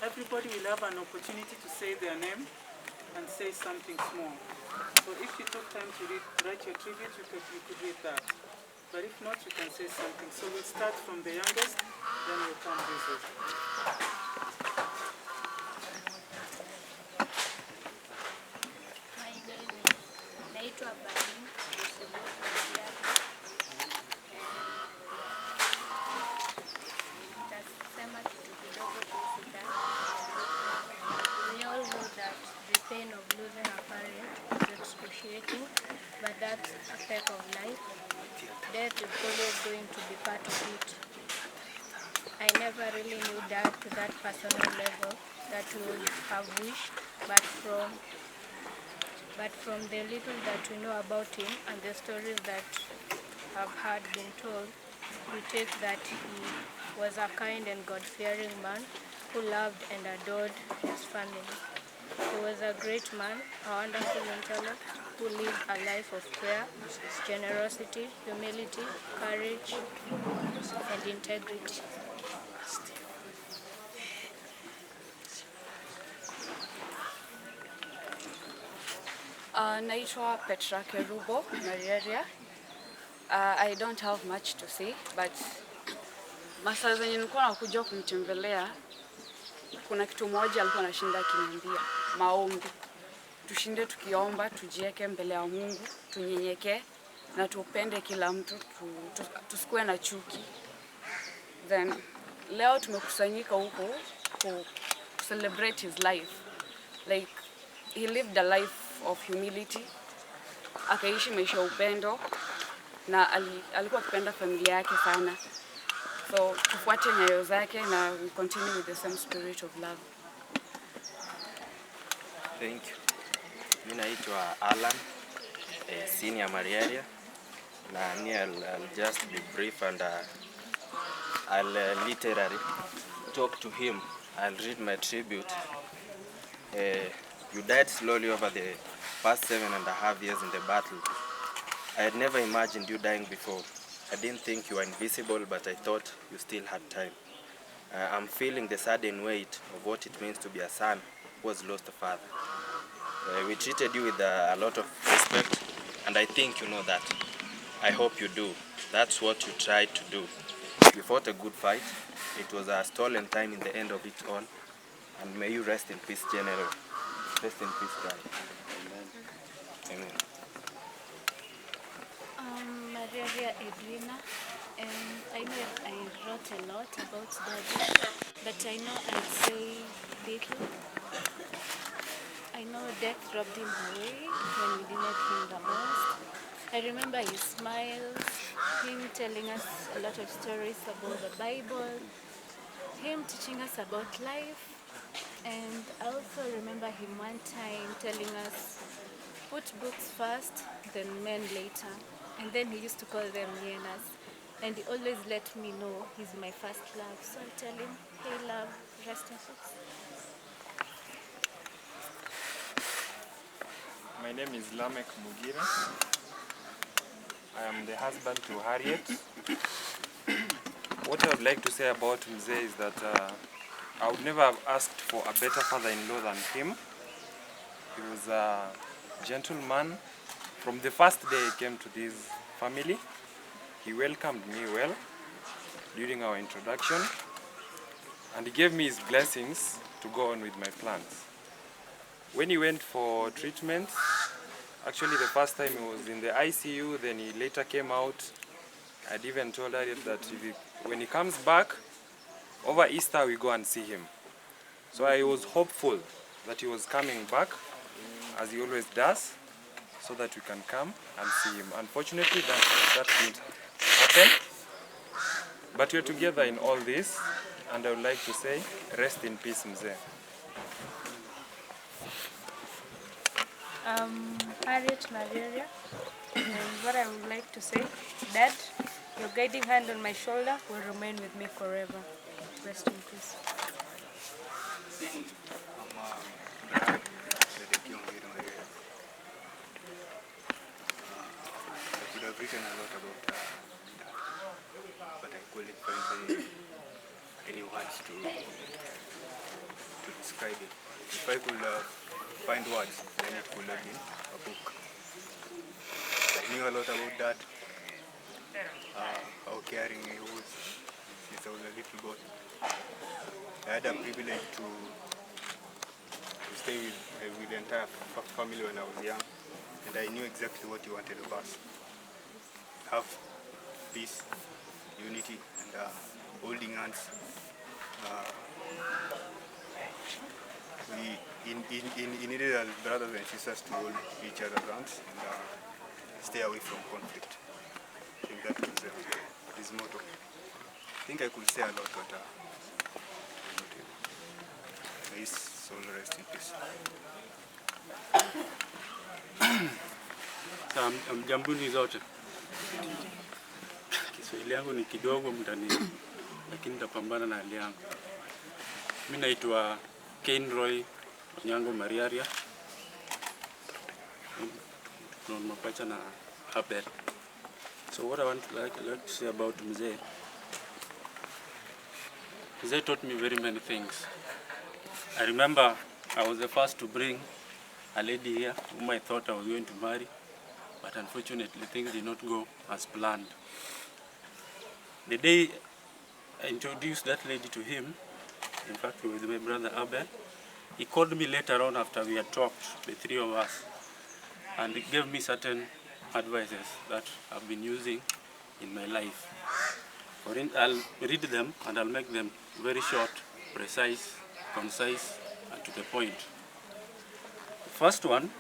everybody will have an opportunity to say their name and say something small. So if you took time to write your tribute, you could read that. But if not, you can say something. So we'll start from the youngest, then we'll come visit. My name is naitwa Bani. Nitasema kitu kidogo kuhusu that. We all know that the pain of losing a parent is excruciating, but that's a fact of life. Death is always going to be part of it. I never really knew Dad to that personal level that we would have wished, but from the little that we know about him and the stories that have had been told, we take that he was a kind and God-fearing man who loved and adored his family. He was a great man, a wonderful intellect, who lived a life of prayer, generosity, humility, courage, and integrity. Naitwa Petra Kerubo Mariaria. I don't have much to say, but masaa zenye nilikuwa nakuja kumtembelea, kuna kitu moja alikuwa anashinda akiniambia, maombi. Tushinde tukiomba, tujieke mbele ya Mungu, tunyenyekee na tupende kila mtu, tusikue na chuki. Then leo tumekusanyika huko to celebrate his life. Like, he lived a life of humility, akaishi maisha ya upendo, na alikuwa akipenda familia yake sana. So tufuate nyayo zake na we continue with the same spirit of love. Thank you. Mimi naitwa Alan, senior Mariaria, na I'll just be brief and I'll literally talk to him. I'll read my tribute. You died slowly over the past 7.5 years in the battle. I had never imagined you dying before. I didn't think you were invisible, but I thought you still had time. I'm feeling the sudden weight of what it means to be a son who has lost a father. We treated you with a lot of respect, and I think you know that. I hope you do. That's what you tried to do. You fought a good fight. It was a stolen time in the end of it all. And may you rest in peace, General. Rest in peace, God. Amen. Amen. Maria Edwina, and I know I wrote a lot about Daddy, but I know I'd say little. I know death robbed him away when we didn't him the most. I remember his smiles, him telling us a lot of stories about the Bible, him teaching us about life, and I also remember him one time telling us, put books first, then men later. And then he used to call them hyenas. And he always let me know he's my first love. So I tell him, hey love, rest in peace. My name is Mzee I am the husband to Harriet. What I would like to say about Mzee is that I would never have asked for a better father-in-law than him. He was a gentleman. From the first day I came to this family, he welcomed me well during our introduction, and he gave me his blessings to go on with my plans. When he went for treatment, actually the first time he was in the ICU, then he later came out. I'd even told Harriet that when he comes back, over Easter we go and see him. So I was hopeful that he was coming back, as he always does, so that we can come and see him. Unfortunately, that didn't happen. But we're together in all this, and I would like to say, rest in peace, Mzee. Harriet Mariaria, and what I would like to say, Dad, your guiding hand on my shoulder will remain with me forever. Rest in peace. I've written a lot about that, but I couldn't find any words to to describe it. If I could find words, then it could have been a book. I knew a lot about Dad, how caring he was since I was a little boy. I had a privilege to stay with the entire family when I was young, and I knew exactly what he wanted of us. Have peace, unity, and holding hands. He needed our brothers and sisters to hold each other's hands and stay away from conflict. I think that was his motto. I think I could say a lot, but may his soul rest in peace. Mjambuni zote. Kiswahili yangu ni kidogo mtani, lakini nitapambana na hali yangu. Mimi naitwa Kenroy Onyango Mariaria. Mapacha na Abel. So what I want to like to say about Mzee. Mzee taught me very many things. I remember I was the first to bring a lady here whom I thought I was going to marry, but unfortunately things did not go as planned. The day I introduced that lady to him, in fact with my brother Abel, he called me later on after we had talked, the three of us, and he gave me certain advices that I've been using in my life. I'll read them and I'll make them very short, precise, concise, and to the point. The first one,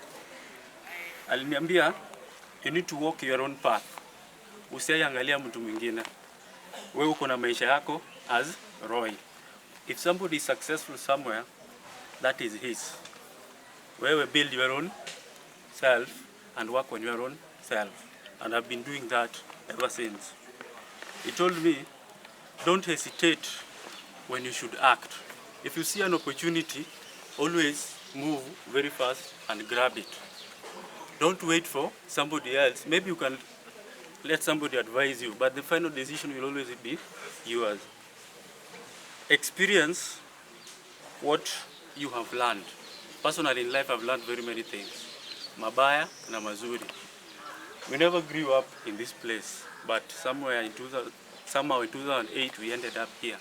aliniambia, you need to walk your own path. Usiangalia mtu mwingine. Wewe uko na maisha yako as Roy. If somebody is successful somewhere, that is his. Wewe build your own self and work on your own self. And I've been doing that ever since. He told me, don't hesitate when you should act. If you see an opportunity, always move very fast and grab it. Don't wait for somebody else. Maybe you can let somebody advise you, but the final decision will always be yours. Experience what you have learned. Personally in life, I've learned very many things. Mabaya na mazuri. We never grew up in this place, but somehow in 2008 we ended up here.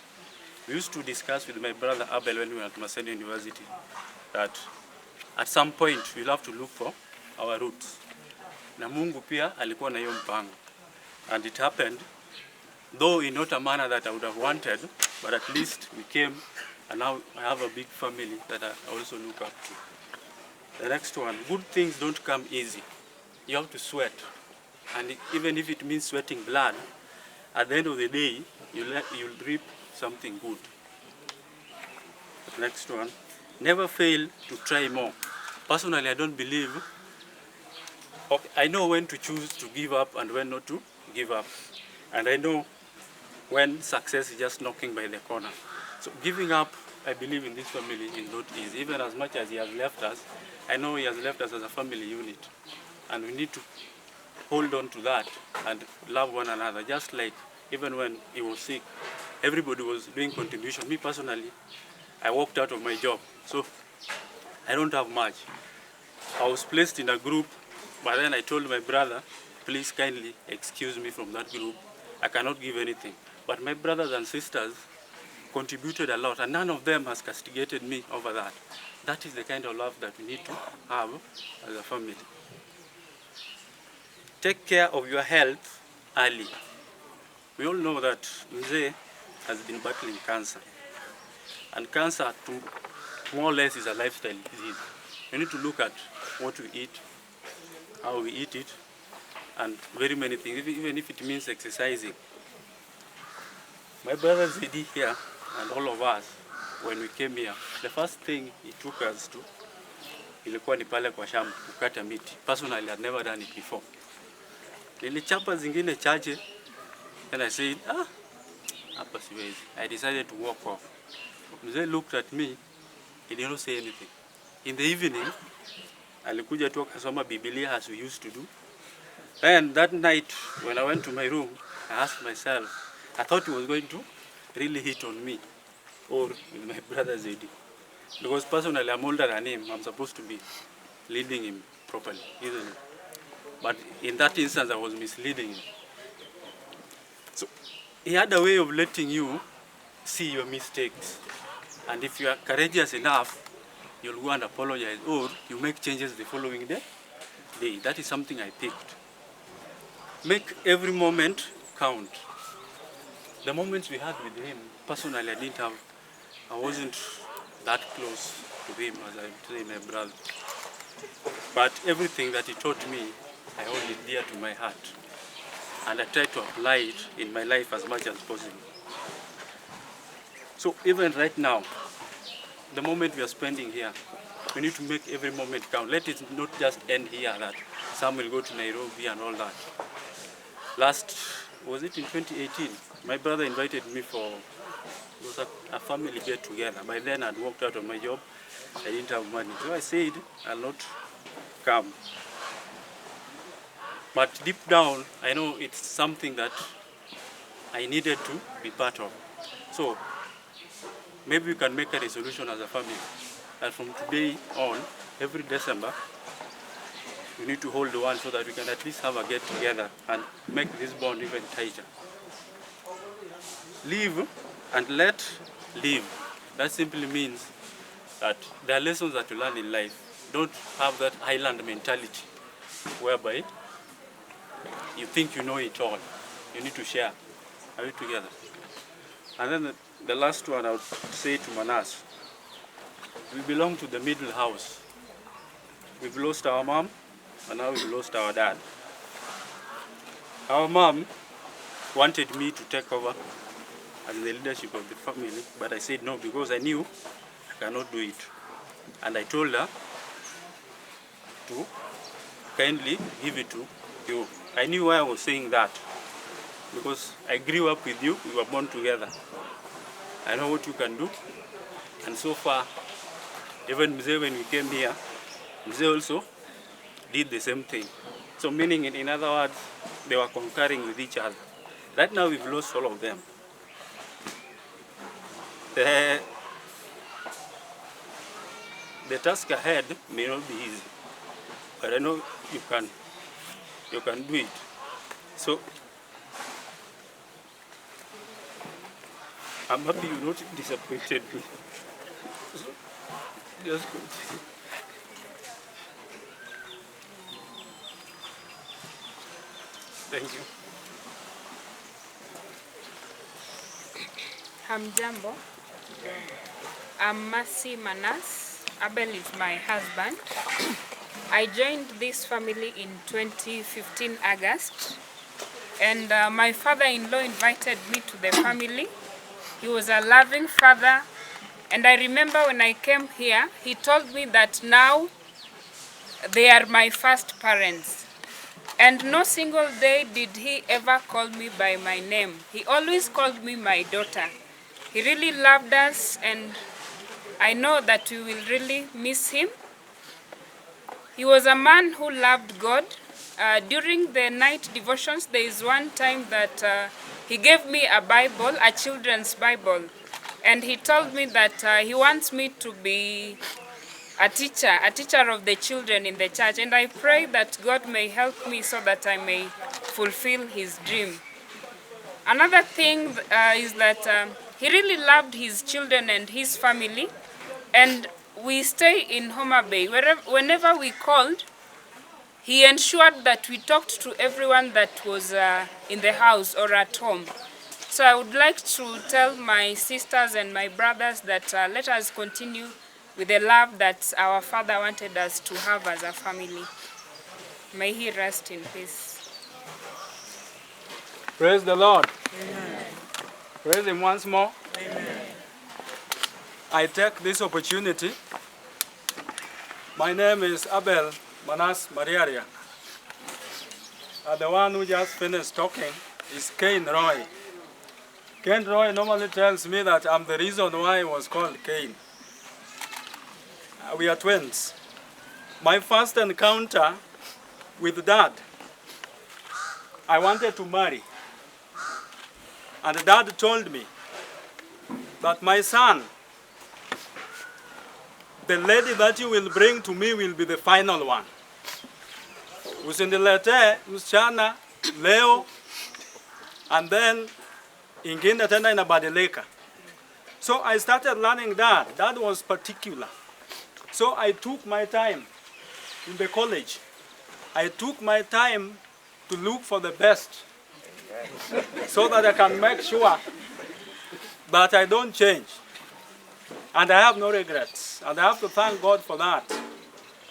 We used to discuss with my brother Abel when we were at Maseno University that at some point we'll have to look for our roots. Na Mungu pia alikuwa na hiyo mpango. And it happened, though in not a manner that I would have wanted, but at least we came, and now I have a big family that I also look up to. The next one, good things don't come easy. You have to sweat. And even if it means sweating blood, at the end of the day, you'll reap something good. The next one, never fail to try more. Personally, I don't believe, okay, I know when to choose to give up and when not to give up. And I know when success is just knocking by the corner. So giving up, I believe in this family is not easy. Even as much as he has left us, I know he has left us as a family unit. And we need to hold on to that and love one another. Just like even when he was sick, everybody was doing contribution. Me personally, I walked out of my job. So I don't have much. I was placed in a group, but then I told my brother, please kindly excuse me from that group. I cannot give anything. But my brothers and sisters contributed a lot, and none of them has castigated me over that. That is the kind of love that we need to have as a family. Take care of your health early. We all know that Mzee has been battling cancer. And cancer, more or less, is a lifestyle disease. We need to look at what we eat, how we eat it, and very many things, even if it means exercising. My brother Zedi here, and all of us, when we came here, the first thing he took us to, ilikuwa ni pale kwa shamba, kukata miti. Personally, I'd never done it before. Nilichapa zingine chache, and I said, hapa siwezi. I decided to walk off. Mzee looked at me, he did not say anything. In the evening, alikuja tu akasoma Biblia as we used to do. And that night, when I went to my room, I asked myself, I thought he was going to really hit on me or with my brother Zedi. Because personally, I'm older than him. I'm supposed to be leading him properly, isn't it? But in that instance, I was misleading him. So he had a way of letting you see your mistakes. And if you are courageous enough, you'll go and apologize, or you make changes the following day. That is something I picked. Make every moment count. The moments we had with him, personally, I wasn't that close to him as I would say my brother. But everything that he taught me, I hold it dear to my heart. And I try to apply it in my life as much as possible. So even right now, the moment we are spending here, we need to make every moment count. Let it not just end here that some will go to Nairobi and all that. Was it in 2018? My brother invited me it was a family get together. By then I'd walked out of my job. I didn't have money. So I said, I'll not come. But deep down, I know it's something that I needed to be part of. So maybe we can make a resolution as a family. And from today on, every December, we need to hold one so that we can at least have a get together and make this bond even tighter. Live and let live. That simply means that there are lessons that you learn in life. Don't have that island mentality whereby you think you know it all. You need to share. Are we together? And then the last one I would say to Manas, we belong to the middle house. We've lost our mom, and now we've lost our dad. Our mom wanted me to take over as the leadership of the family, but I said no because I knew I cannot do it. And I told her to kindly give it to you. I knew why I was saying that, because I grew up with you, we were born together. I know what you can do, and so far, even Mzee, when we came here, Mzee also did the same thing. So meaning, in other words, they were concurring with each other. Right now, we've lost all of them. The task ahead may not be easy, but I know you can do it. So I'm happy you not disappointed me. So, just continue. Thank you. Hamjambo. I'm Mercy Manas. Abel is my husband. I joined this family in 2015 August, and my father-in-law invited me to the family. He was a loving father, and I remember when I came here, he told me that now they are my first parents. And no single day did he ever call me by my name. He always called me my daughter. He really loved us, and I know that we will really miss him. He was a man who loved God. During the night devotions, there is one time that he gave me a Bible, a children's Bible, and he told me that he wants me to be a teacher of the children in the church, and I pray that God may help me so that I may fulfill his dream. Another thing is that he really loved his children and his family, and we stay in Homa Bay. Whenever we called, he ensured that we talked to everyone that was in the house or at home. So I would like to tell my sisters and my brothers that let us continue with the love that our father wanted us to have as a family. May he rest in peace. Praise the Lord. Amen. Praise him once more. Amen. I take this opportunity. My name is Abel Manas Mariaria. The one who just finished talking is Cain Roy. Cain Roy normally tells me that I'm the reason why he was called Cain. We are twins. My first encounter with Dad, I wanted to marry. And Dad told me that my son, the lady that you will bring to me will be the final one. Usiniletee msichana leo and then ingine tena inabadilika. So I started learning that. That was particular. So I took my time in the college. I took my time to look for the best so that I can make sure that I don't change. And I have no regrets. And I have to thank God for that.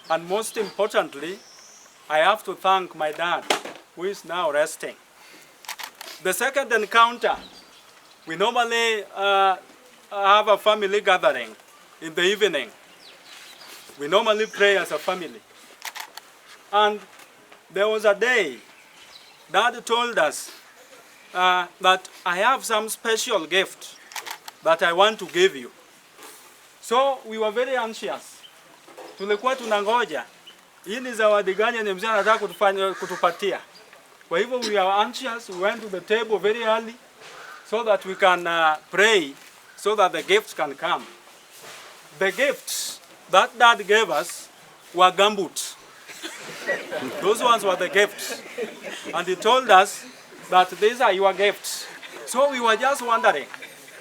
And most importantly, I have to thank my dad, who is now resting. The second encounter, we normally have a family gathering in the evening. We normally pray as a family. And there was a day Dad told us that I have some special gift that I want to give you. So we were very anxious. Tulikuwa tunangoja. Hii ni zawadi gani ni mzee anataka kutupatia. Kwa hivyo we are anxious. We went to the table very early so that we can pray so that the gifts can come. The gifts that Dad gave us were gumboots. Those ones were the gifts. And he told us that these are your gifts. So we were just wondering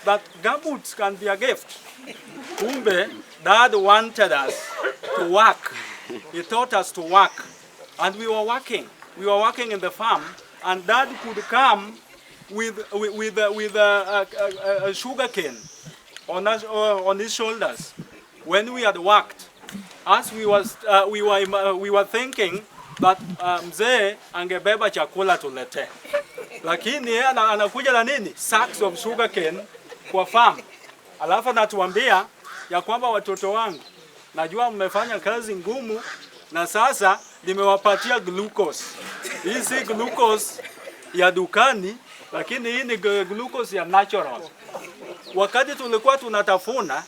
that gumboots can be a gift. Kumbe, Dad wanted us to work. He taught us to work. And we were working. We were working in the farm. And Dad could come with a sugar cane on his shoulders when we had worked. As we were thinking that mzee angebeba chakula tulete. Lakini yeye anakuja na nini? Sacks of sugar cane kwa farm. Alafu anatuambia ya kwamba watoto wangu, najua mmefanya kazi ngumu na sasa nimewapatia glucose. Hii si glucose ya dukani, lakini hii ni glucose ya natural. Wakati tulikuwa tunatafuna,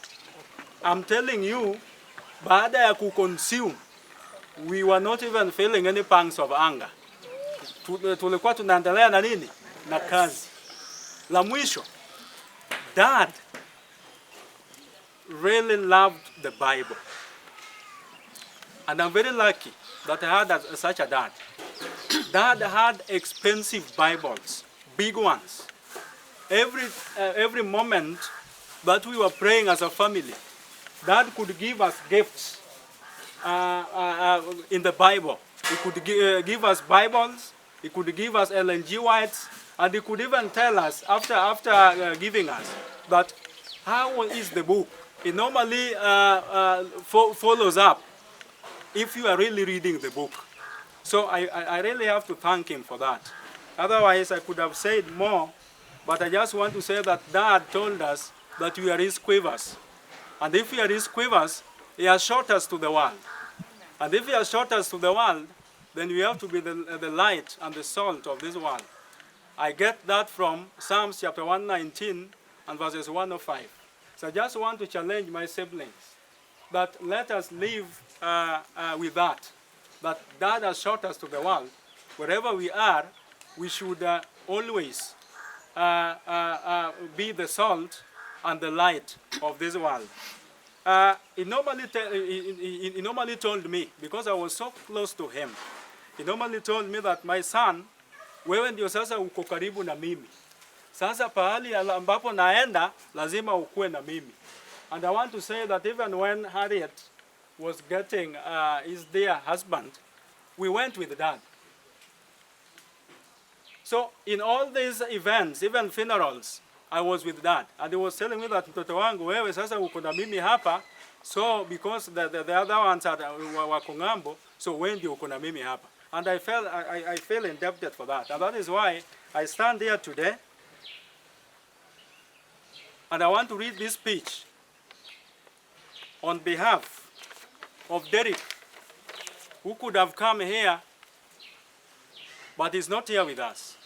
I'm telling you, baada ya kuconsume, we were not even feeling any pangs of anger. Tulikuwa tunaendelea na nini? Na kazi. La mwisho, Dad really loved the Bible. And I'm very lucky that I had such a dad. Dad had expensive Bibles, big ones. Every moment that we were praying as a family, Dad could give us gifts in the Bible. He could give us Bibles, he could give us Ellen G. Whites, and he could even tell us after giving us that how is the book. It normally follows up if you are really reading the book. So I really have to thank him for that. Otherwise, I could have said more, but I just want to say that Dad told us that we are his quivers. And if we are his quivers, he has shot us to the world. And if he has shot us to the world, then we have to be the light and the salt of this world. I get that from Psalms chapter 119 and verses 105. So I just want to challenge my siblings that let us live with that Dad has shot us to the world. Wherever we are, we should always be the salt and the light of this world. He normally told me, because I was so close to him, he normally told me that, my son, wewe ndio sasa uko karibu na mimi. Sasa pahali ambapo naenda, lazima ukue na mimi. And I want to say that even when Harriet was getting his dear husband, we went with Dad. So in all these events, even funerals, I was with Dad. And he was telling me that, mtoto wangu, wewe sasa uko na mimi hapa, so because the other ones wako ng'ambo, so wewe ndio uko na mimi hapa. And I feel indebted for that. And that is why I stand here today. And I want to read this speech on behalf of Derek, who could have come here, but is not here with us.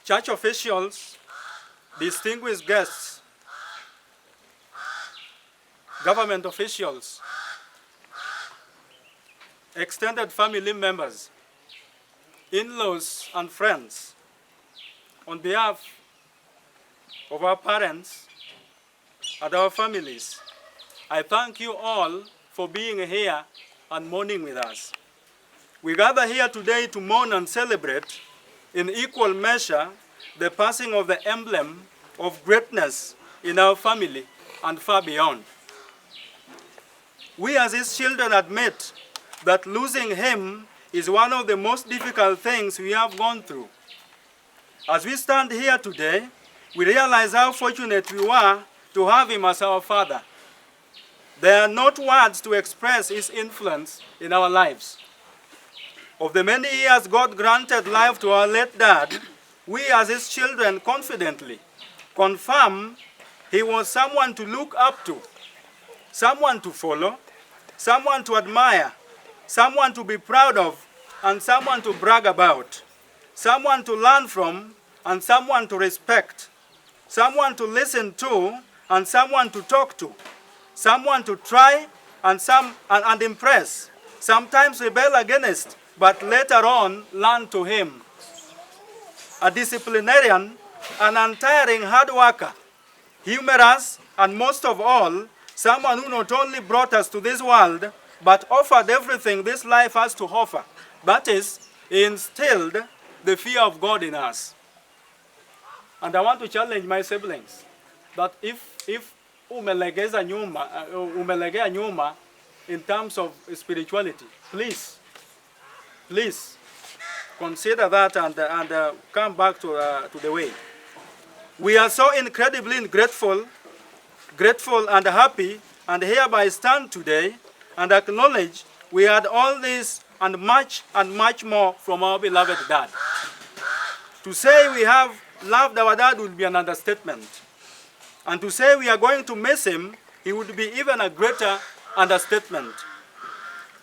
Church officials, distinguished guests, government officials, extended family members, in-laws and friends, on behalf of our parents, and our families, I thank you all for being here and mourning with us. We gather here today to mourn and celebrate in equal measure the passing of the emblem of greatness in our family and far beyond. We as his children admit that losing him is one of the most difficult things we have gone through. As we stand here today, we realize how fortunate we were to have him as our father. There are not words to express his influence in our lives. Of the many years God granted life to our late dad, we as his children confidently confirm he was someone to look up to, someone to follow, someone to admire, someone to be proud of, and someone to brag about, someone to learn from, and someone to respect, someone to listen to, and someone to talk to, someone to try and impress, sometimes rebel against, but later on learn to him. A disciplinarian, an untiring hard worker, humorous, and most of all, someone who not only brought us to this world, but offered everything this life has to offer. That is, he instilled the fear of God in us. And I want to challenge my siblings that if umelegea nyuma in terms of spirituality, please consider that and come back to the way. We are so incredibly grateful and happy, and hereby stand today and acknowledge we had all this and much more from our beloved dad. To say we have loved our dad would be an understatement. And to say we are going to miss him, it would be even a greater understatement.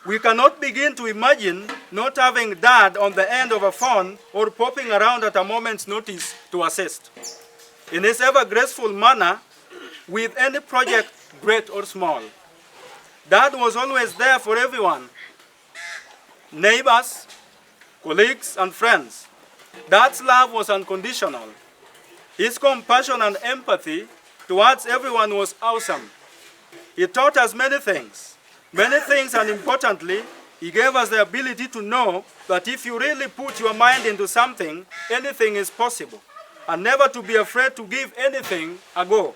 We cannot begin to imagine not having dad on the end of a phone or popping around at a moment's notice to assist. In his ever graceful manner, with any project, great or small. Dad was always there for everyone, neighbors, colleagues, and friends. Dad's love was unconditional. His compassion and empathy towards everyone was awesome. He taught us many things, and importantly, he gave us the ability to know that if you really put your mind into something, anything is possible, and never to be afraid to give anything a go.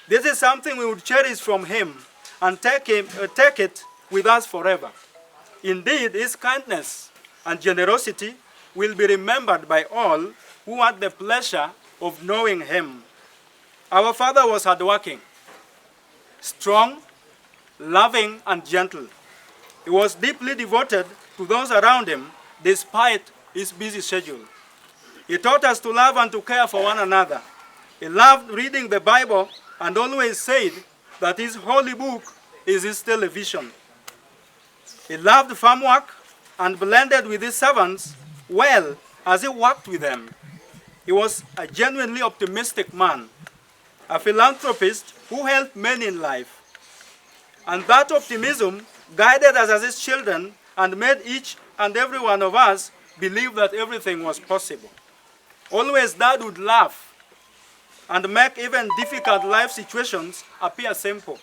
This is something we would cherish from him and take it with us forever. Indeed, his kindness and generosity will be remembered by all who had the pleasure of knowing him. Our father was hardworking, strong, loving, and gentle. He was deeply devoted to those around him despite his busy schedule. He taught us to love and to care for one another. He loved reading the Bible and always said that his holy book is his television. He loved farm work and blended with his servants well as he worked with them. He was a genuinely optimistic man, a philanthropist who helped many in life. And that optimism guided us as his children and made each and every one of us believe that everything was possible. Always Dad would laugh and make even difficult life situations appear simple.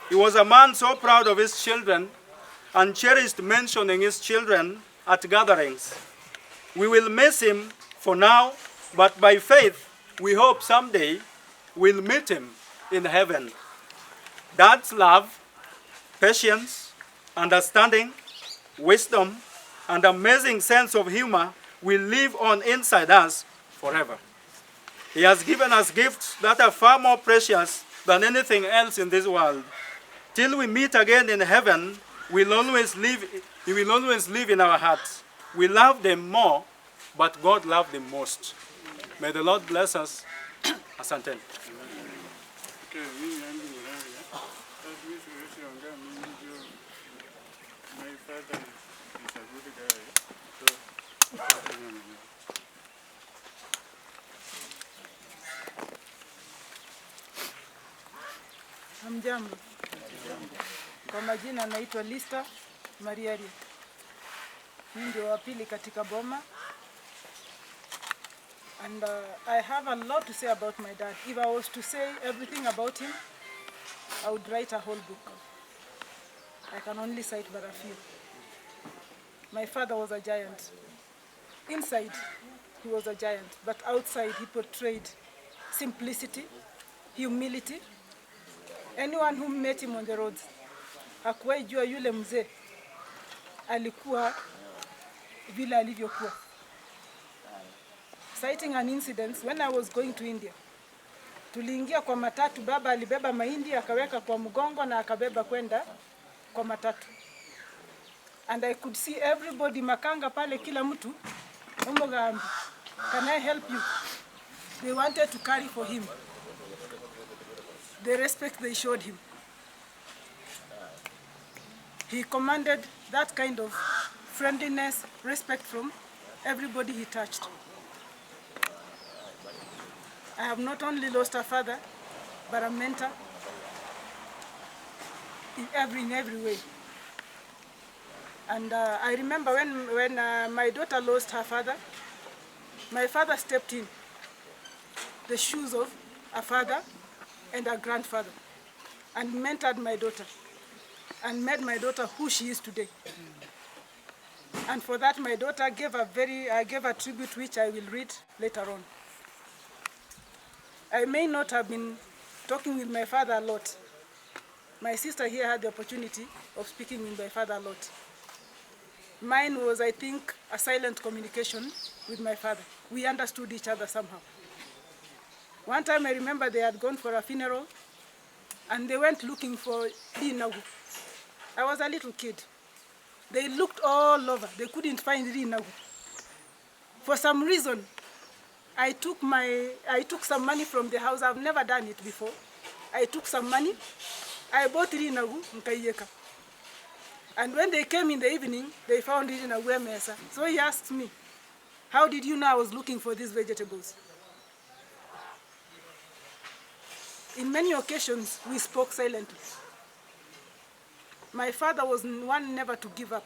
He was a man so proud of his children and cherished mentioning his children at gatherings. We will miss him for now, but by faith, we hope someday we'll meet him in heaven. Dad's love, patience, understanding, wisdom, and amazing sense of humor will live on inside us forever. He has given us gifts that are far more precious than anything else in this world. Till we meet again in heaven, he will always live in our hearts. We love them more, but God loved them most. May the Lord bless us. Asante. Hamjambo. Kwa majina naitwa Lista Mariaria. Mimi ndio wa pili katika boma. And I have a lot to say about my dad. If I was to say everything about him, I would write a whole book. I can only cite but a few. My father was a giant. Inside, he was a giant, but outside he portrayed simplicity, humility. Anyone who met him on the roads, hakuwahi jua yule mzee alikuwa vile alivyokuwa. Citing an incident, when I was going to India, tuliingia kwa matatu, baba alibeba mahindi akaweka kwa mgongo na akabeba kwenda kwa matatu. And I could see everybody makanga pale, kila mtu omogambi, can I help you? They wanted to carry for him. The respect they showed him. He commanded that kind of friendliness, respect from everybody he touched. I have not only lost a father, but a mentor in every way. And I remember when my daughter lost her father, my father stepped in the shoes of a father and a grandfather and mentored my daughter and made my daughter who she is today. And for that, my daughter gave a tribute which I will read later on. I may not have been talking with my father a lot. My sister here had the opportunity of speaking with my father a lot. Mine was, I think, a silent communication with my father. We understood each other somehow. One time I remember they had gone for a funeral and they went looking for Rinagu. I was a little kid. They looked all over. They couldn't find Rinagu. For some reason, I took some money from the house. I've never done it before. I took some money. I bought Rinagu nkaiweka. And when they came in the evening, they found it in a mesa. So he asked me, how did you know I was looking for these vegetables? In many occasions, we spoke silently. My father was one never to give up.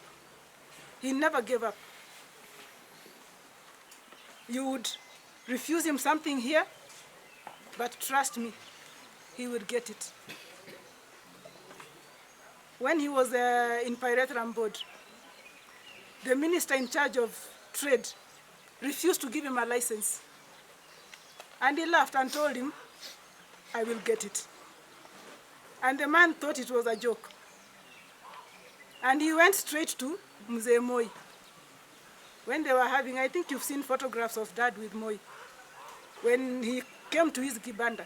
He never gave up. You would refuse him something here, but trust me, he would get it. When he was in Pirateram board, the minister in charge of trade refused to give him a license. And he laughed and told him, I will get it. And the man thought it was a joke. And he went straight to Mzee Moi. When they were having, I think you've seen photographs of Dad with Moi. When he came to his kibanda,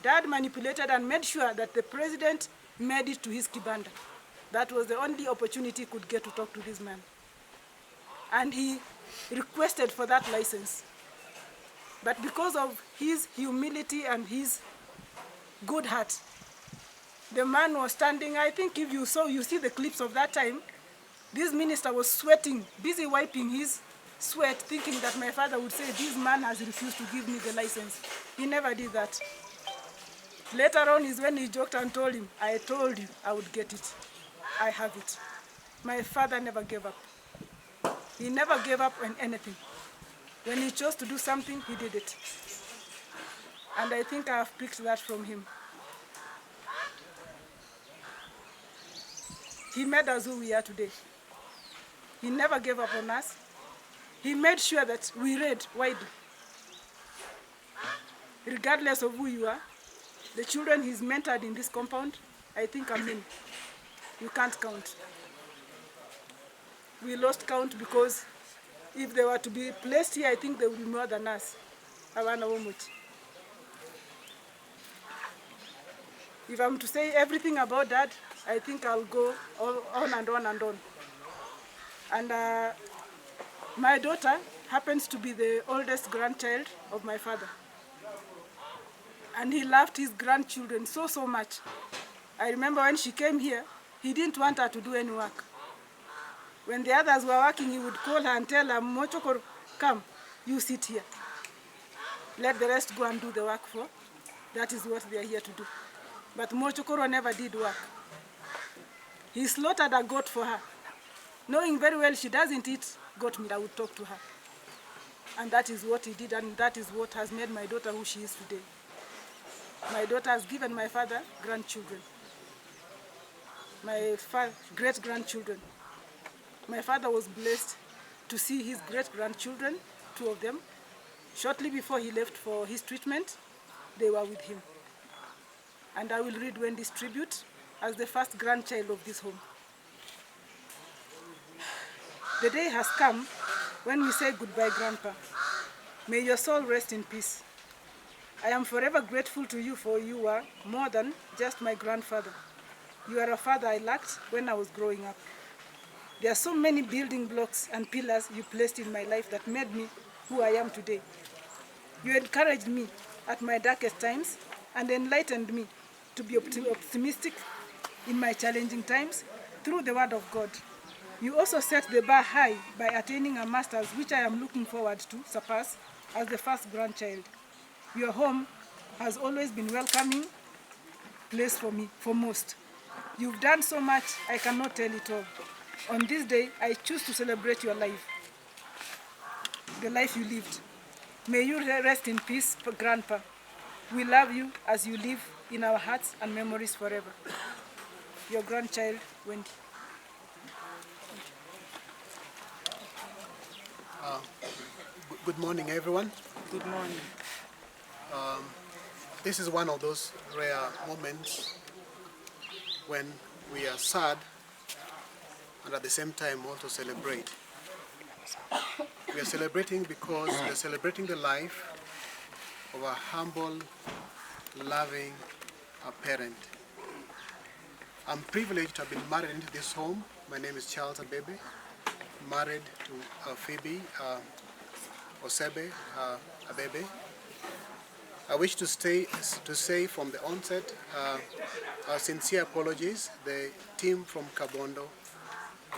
Dad manipulated and made sure that the president made it to his kibanda. That was the only opportunity he could get to talk to this man. And he requested for that license. But because of his humility and his good heart, the man was standing. I think if you see the clips of that time, this minister was sweating, busy wiping his sweat, thinking that my father would say, this man has refused to give me the license. He never did that. Later on is when he joked and told him, I told you I would get it. I have it. My father never gave up. He never gave up on anything. When he chose to do something, he did it. And I think I have picked that from him. He made us who we are today. He never gave up on us. He made sure that we read widely. Regardless of who you are, the children he's mentored in this compound, I think are many. You can't count. We lost count because if they were to be placed here, I think they would be more than us. If I'm to say everything about Dad, I think I'll go on and on and on. And my daughter happens to be the oldest grandchild of my father. And he loved his grandchildren so much. I remember when she came here, he didn't want her to do any work. When the others were working, he would call her and tell her, Mochokoro, come, you sit here. Let the rest go and do the work for. That is what they are here to do. But Mochokoro never did work. He slaughtered a goat for her, knowing very well she doesn't eat goat meat. I would talk to her. And that is what he did, and that is what has made my daughter who she is today. My daughter has given my father grandchildren, my great-grandchildren. My father was blessed to see his great-grandchildren, 2 of them. Shortly before he left for his treatment, they were with him. And I will read Wendy's tribute as the first grandchild of this home. The day has come when we say goodbye, Grandpa. May your soul rest in peace. I am forever grateful to you, for you are more than just my grandfather. You are a father I lacked when I was growing up. There are so many building blocks and pillars you placed in my life that made me who I am today. You encouraged me at my darkest times and enlightened me to be optimistic in my challenging times through the Word of God. You also set the bar high by attaining a master's, which I am looking forward to surpass as the first grandchild. Your home has always been a welcoming place for me, for most. You've done so much, I cannot tell it all. On this day, I choose to celebrate your life, the life you lived. May you rest in peace, Grandpa. We love you as you live in our hearts and memories forever. Your grandchild, Wendy. Good morning, everyone. Good morning. This is one of those rare moments when we are sad and at the same time also celebrate. We are celebrating because we are celebrating the life of a humble, loving parent. I'm privileged to have been married into this home. My name is Charles Abebe, married to Phoebe Osebe Abebe. I wish to say from the onset our sincere apologies. The team from Kabondo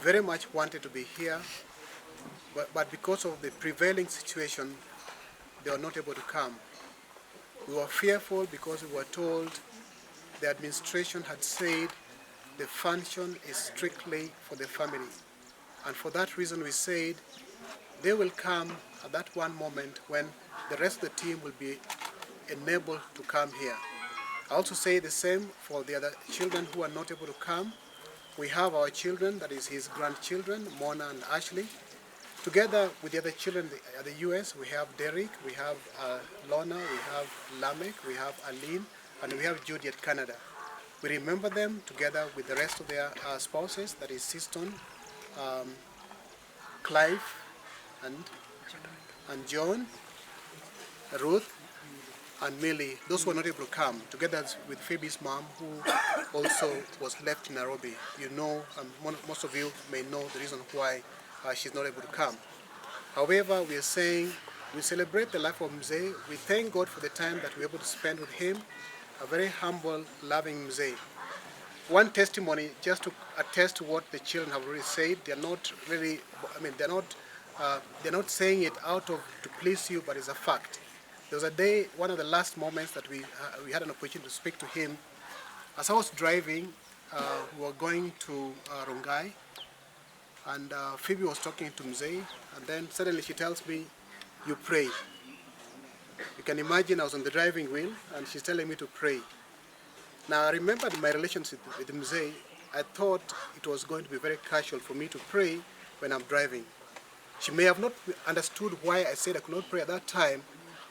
very much wanted to be here, but because of the prevailing situation, they were not able to come. We were fearful because we were told the administration had said the function is strictly for the family. And for that reason we said they will come at that one moment when the rest of the team will be enabled to come here. I also say the same for the other children who are not able to come. We have our children, that is his grandchildren, Mona and Ashley. Together with the other children at the US, we have Derek, we have Lorna, we have Lamek, we have Aline, and we have Judy at Canada. We remember them together with the rest of their spouses, that is Siston, Clive, and John, Ruth, and Millie. Those who were not able to come, together with Phoebe's mom, who also was left in Nairobi. You know, most of you may know the reason why she's not able to come. However, we are saying we celebrate the life of Mzee. We thank God for the time that we're able to spend with him, a very humble, loving Mzee. One testimony, just to attest to what the children have already said, they're not really, they're not saying it out of to please you, but it's a fact. There was a day, one of the last moments that we had an opportunity to speak to him. As I was driving, we were going to Rongai, and Phoebe was talking to Mzee, and then suddenly she tells me, "You pray." You can imagine I was on the driving wheel, and she's telling me to pray. Now, I remembered my relationship with Mzee. I thought it was going to be very casual for me to pray when I'm driving. She may have not understood why I said I could not pray at that time,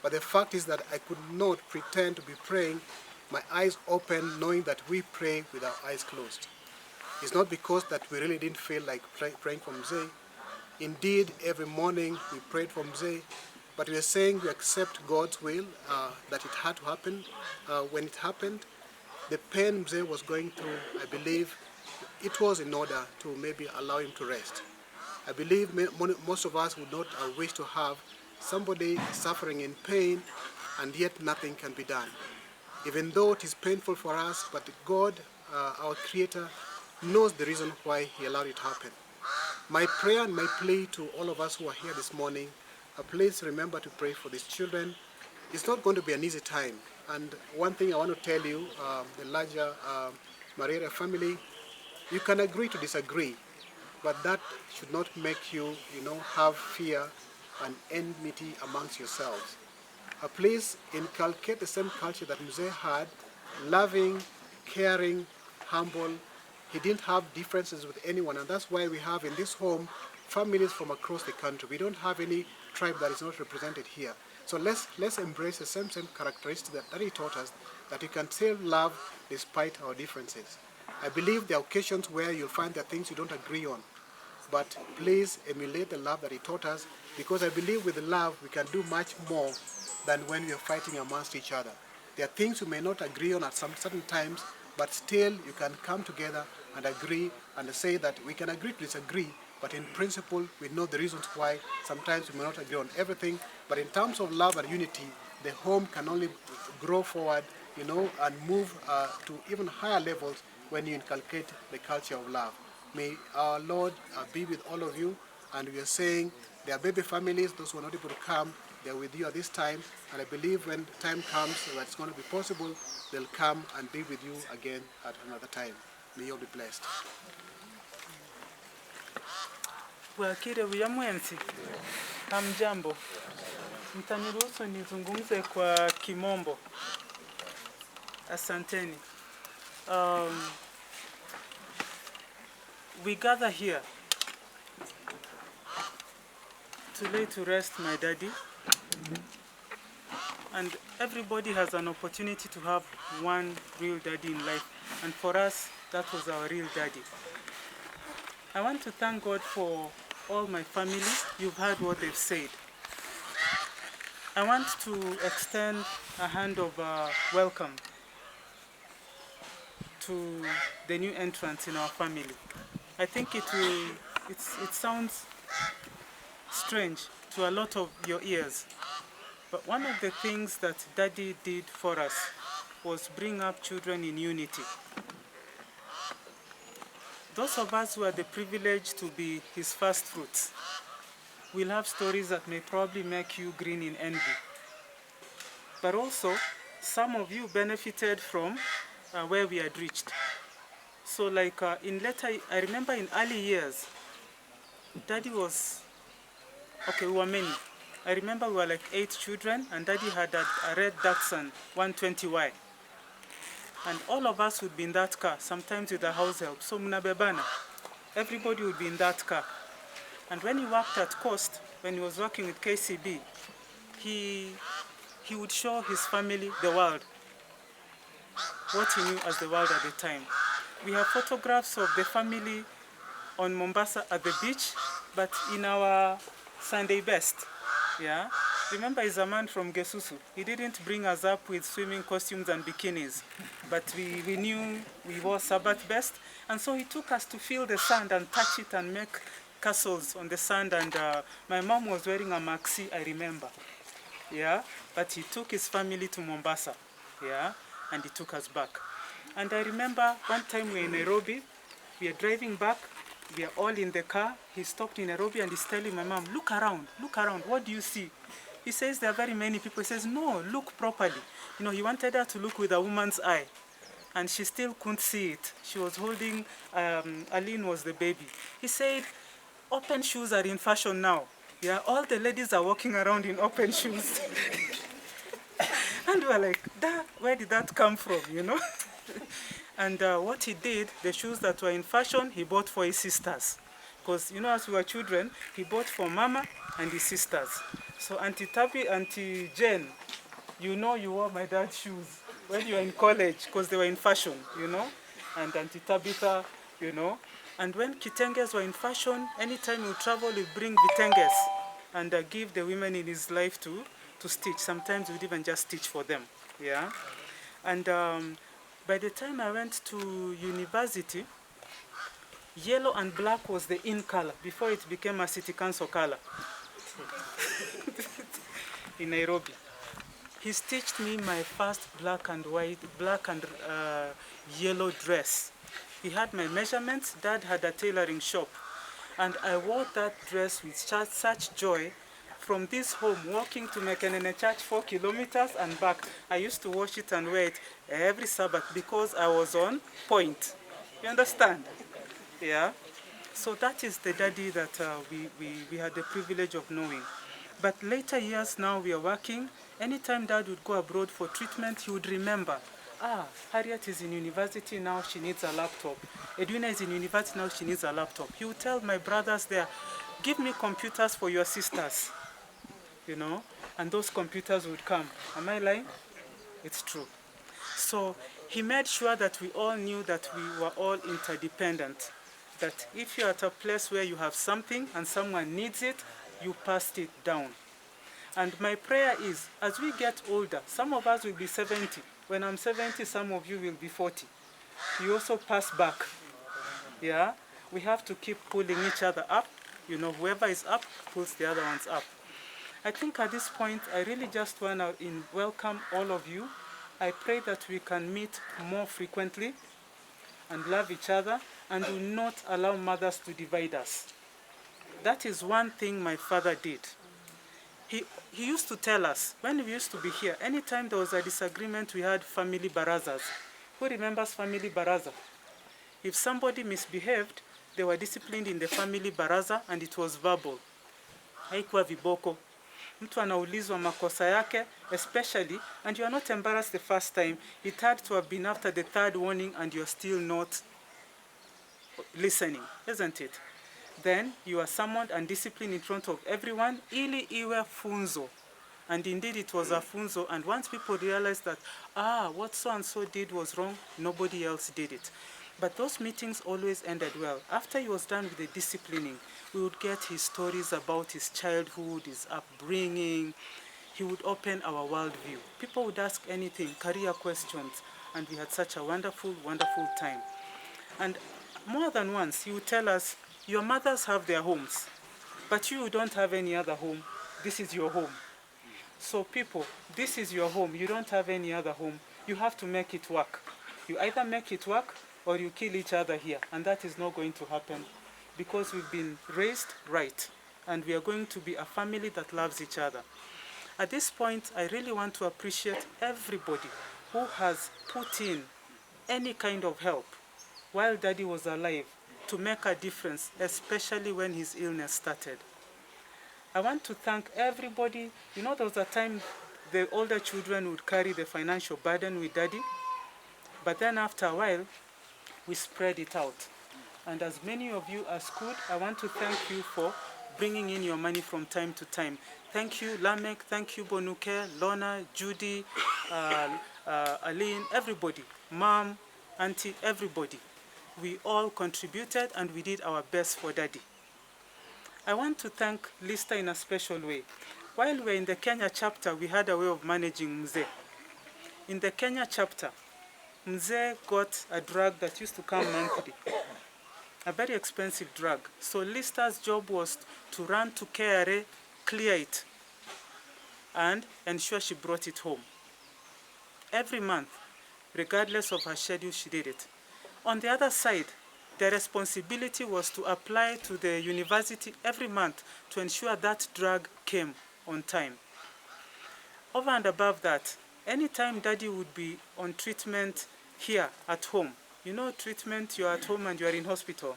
but the fact is that I could not pretend to be praying, my eyes open, knowing that we pray with our eyes closed. It's not because that we really didn't feel like praying for Mzee. Indeed, every morning we prayed for Mzee, but we are saying we accept God's will, that it had to happen. When it happened, the pain Mzee was going through, I believe it was in order to maybe allow him to rest. I believe most of us would not wish to have somebody suffering in pain and yet nothing can be done. Even though it is painful for us, but God, our Creator, knows the reason why He allowed it to happen. My prayer and my plea to all of us who are here this morning, please remember to pray for these children. It's not going to be an easy time. And one thing I want to tell you, the larger Mariera family, you can agree to disagree, but that should not make you, have fear and enmity amongst yourselves. Please inculcate the same culture that Mzee had, loving, caring, humble. He didn't have differences with anyone, and that's why we have in this home families from across the country. We don't have any tribe that is not represented here. So let's embrace the same characteristics that he taught us, that you can still love despite our differences. I believe there are occasions where you'll find there are things you don't agree on, but please emulate the love that he taught us, because I believe with love we can do much more than when we are fighting amongst each other. There are things we may not agree on at some certain times, but still you can come together and agree and say that we can agree to disagree, but in principle we know the reasons why sometimes we may not agree on everything. But in terms of love and unity, the home can only grow forward, and move to even higher levels when you inculcate the culture of love. May our Lord be with all of you. And we are saying there are baby families, those who are not able to come, they're with you at this time. And I believe when the time comes that it's going to be possible, they'll come and be with you again at another time. May you all be blessed. Wakire Uyamwensi, hamjambo. Mtaniruhusu nizungumze kwa Kimombo. Asanteni. We gather here to lay to rest my daddy, and everybody has an opportunity to have one real daddy in life, and for us that was our real daddy. I want to thank God for all my family. You've heard what they've said. I want to extend a hand of welcome to the new entrants in our family. I think it sounds strange to a lot of your ears, but one of the things that Daddy did for us was bring up children in unity. Those of us who are the privilege to be his first fruits will have stories that may probably make you grin in envy. But also, some of you benefited from where we had reached. So like I remember in early years, Daddy was, we were many. I remember we were like 8 children, and Daddy had a red Datsun 120Y. And all of us would be in that car, sometimes with a house help. So Munabebana, everybody would be in that car. And when he worked at Coast, when he was working with KCB, he would show his family the world, what he knew as the world at the time. We have photographs of the family on Mombasa at the beach, but in our Sunday best. Yeah? Remember, he's a man from Gesusu. He didn't bring us up with swimming costumes and bikinis, but we knew we wore Sabbath best, and so he took us to feel the sand and touch it and make castles on the sand, and my mom was wearing a maxi, I remember. Yeah? But he took his family to Mombasa, yeah? And he took us back. And I remember one time we were in Nairobi, we are driving back, we are all in the car. He stopped in Nairobi and he's telling my mom, look around, what do you see? He says there are very many people. He says, no, look properly. You know, he wanted her to look with a woman's eye, and she still couldn't see it. She was holding, Aline was the baby. He said, open shoes are in fashion now. Yeah, all the ladies are walking around in open shoes. And we were like, where did that come from, you know? And what he did, the shoes that were in fashion, he bought for his sisters. Because, you know, as we were children, he bought for Mama and his sisters. So Auntie Tabi, Auntie Jane, you know you wore my dad's shoes when you were in college, because they were in fashion, you know? And Auntie Tabitha, you know? And when kitenges were in fashion, anytime you travel, you bring vitenges and give the women in his life to stitch. Sometimes we'd even just stitch for them, yeah? And by the time I went to university, yellow and black was the in color before it became a city council color in Nairobi. He stitched me my first black and yellow dress. He had my measurements. Dad had a tailoring shop. And I wore that dress with such joy. From this home, walking to Mekenene Church 4 kilometers and back, I used to wash it and wear it every Sabbath because I was on point. You understand? Yeah? So that is the daddy that we had the privilege of knowing. But later years now we are working. Anytime Dad would go abroad for treatment, he would remember, Harriet is in university now, she needs a laptop. Edwina is in university now, she needs a laptop. He would tell my brothers there, give me computers for your sisters, you know, and those computers would come. Am I lying? It's true. So he made sure that we all knew that we were all interdependent, that if you're at a place where you have something and someone needs it, you passed it down. And my prayer is, as we get older, some of us will be 70. When I'm 70, some of you will be 40. You also pass back. Yeah? We have to keep pulling each other up. You know, whoever is up pulls the other ones up. I think at this point, I really just want to welcome all of you. I pray that we can meet more frequently and love each other and do not allow mothers to divide us. That is one thing my father did. He used to tell us, when we used to be here, anytime there was a disagreement, we had family barazas. Who remembers family baraza? If somebody misbehaved, they were disciplined in the family baraza and it was verbal. Haikuwa viboko. Mtu anaulizwa makosa yake, especially, and you are not embarrassed the first time. It had to have been after the third warning and you're still not listening, isn't it? Then you are summoned and disciplined in front of everyone, ili iwe funzo. And indeed it was a funzo, and once people realized that, what so-and-so did was wrong, nobody else did it. But those meetings always ended well. After he was done with the disciplining, we would get his stories about his childhood, his upbringing. He would open our worldview. People would ask anything, career questions, and we had such a wonderful, wonderful time. And more than once, he would tell us, your mothers have their homes, but you don't have any other home. This is your home. So people, this is your home. You don't have any other home. You have to make it work. You either make it work or you kill each other here. And that is not going to happen because we've been raised right. And we are going to be a family that loves each other. At this point, I really want to appreciate everybody who has put in any kind of help while Daddy was alive to make a difference, especially when his illness started. I want to thank everybody. You know, there was a time the older children would carry the financial burden with Daddy, but then after a while, we spread it out. And as many of you as could, I want to thank you for bringing in your money from time to time. Thank you, Lamek, thank you, Bonuke, Lona, Judy, Aline, everybody, Mom, Auntie, everybody. We all contributed and we did our best for Daddy. I want to thank Lista in a special way. While we were in the Kenya chapter, we had a way of managing Mzee. In the Kenya chapter, Mzee got a drug that used to come monthly, a very expensive drug. So Lista's job was to run to KRA, clear it, and ensure she brought it home. Every month, regardless of her schedule, she did it. On the other side, the responsibility was to apply to the university every month to ensure that drug came on time. Over and above that, anytime Daddy would be on treatment here at home, you know treatment, you're at home and you're in hospital.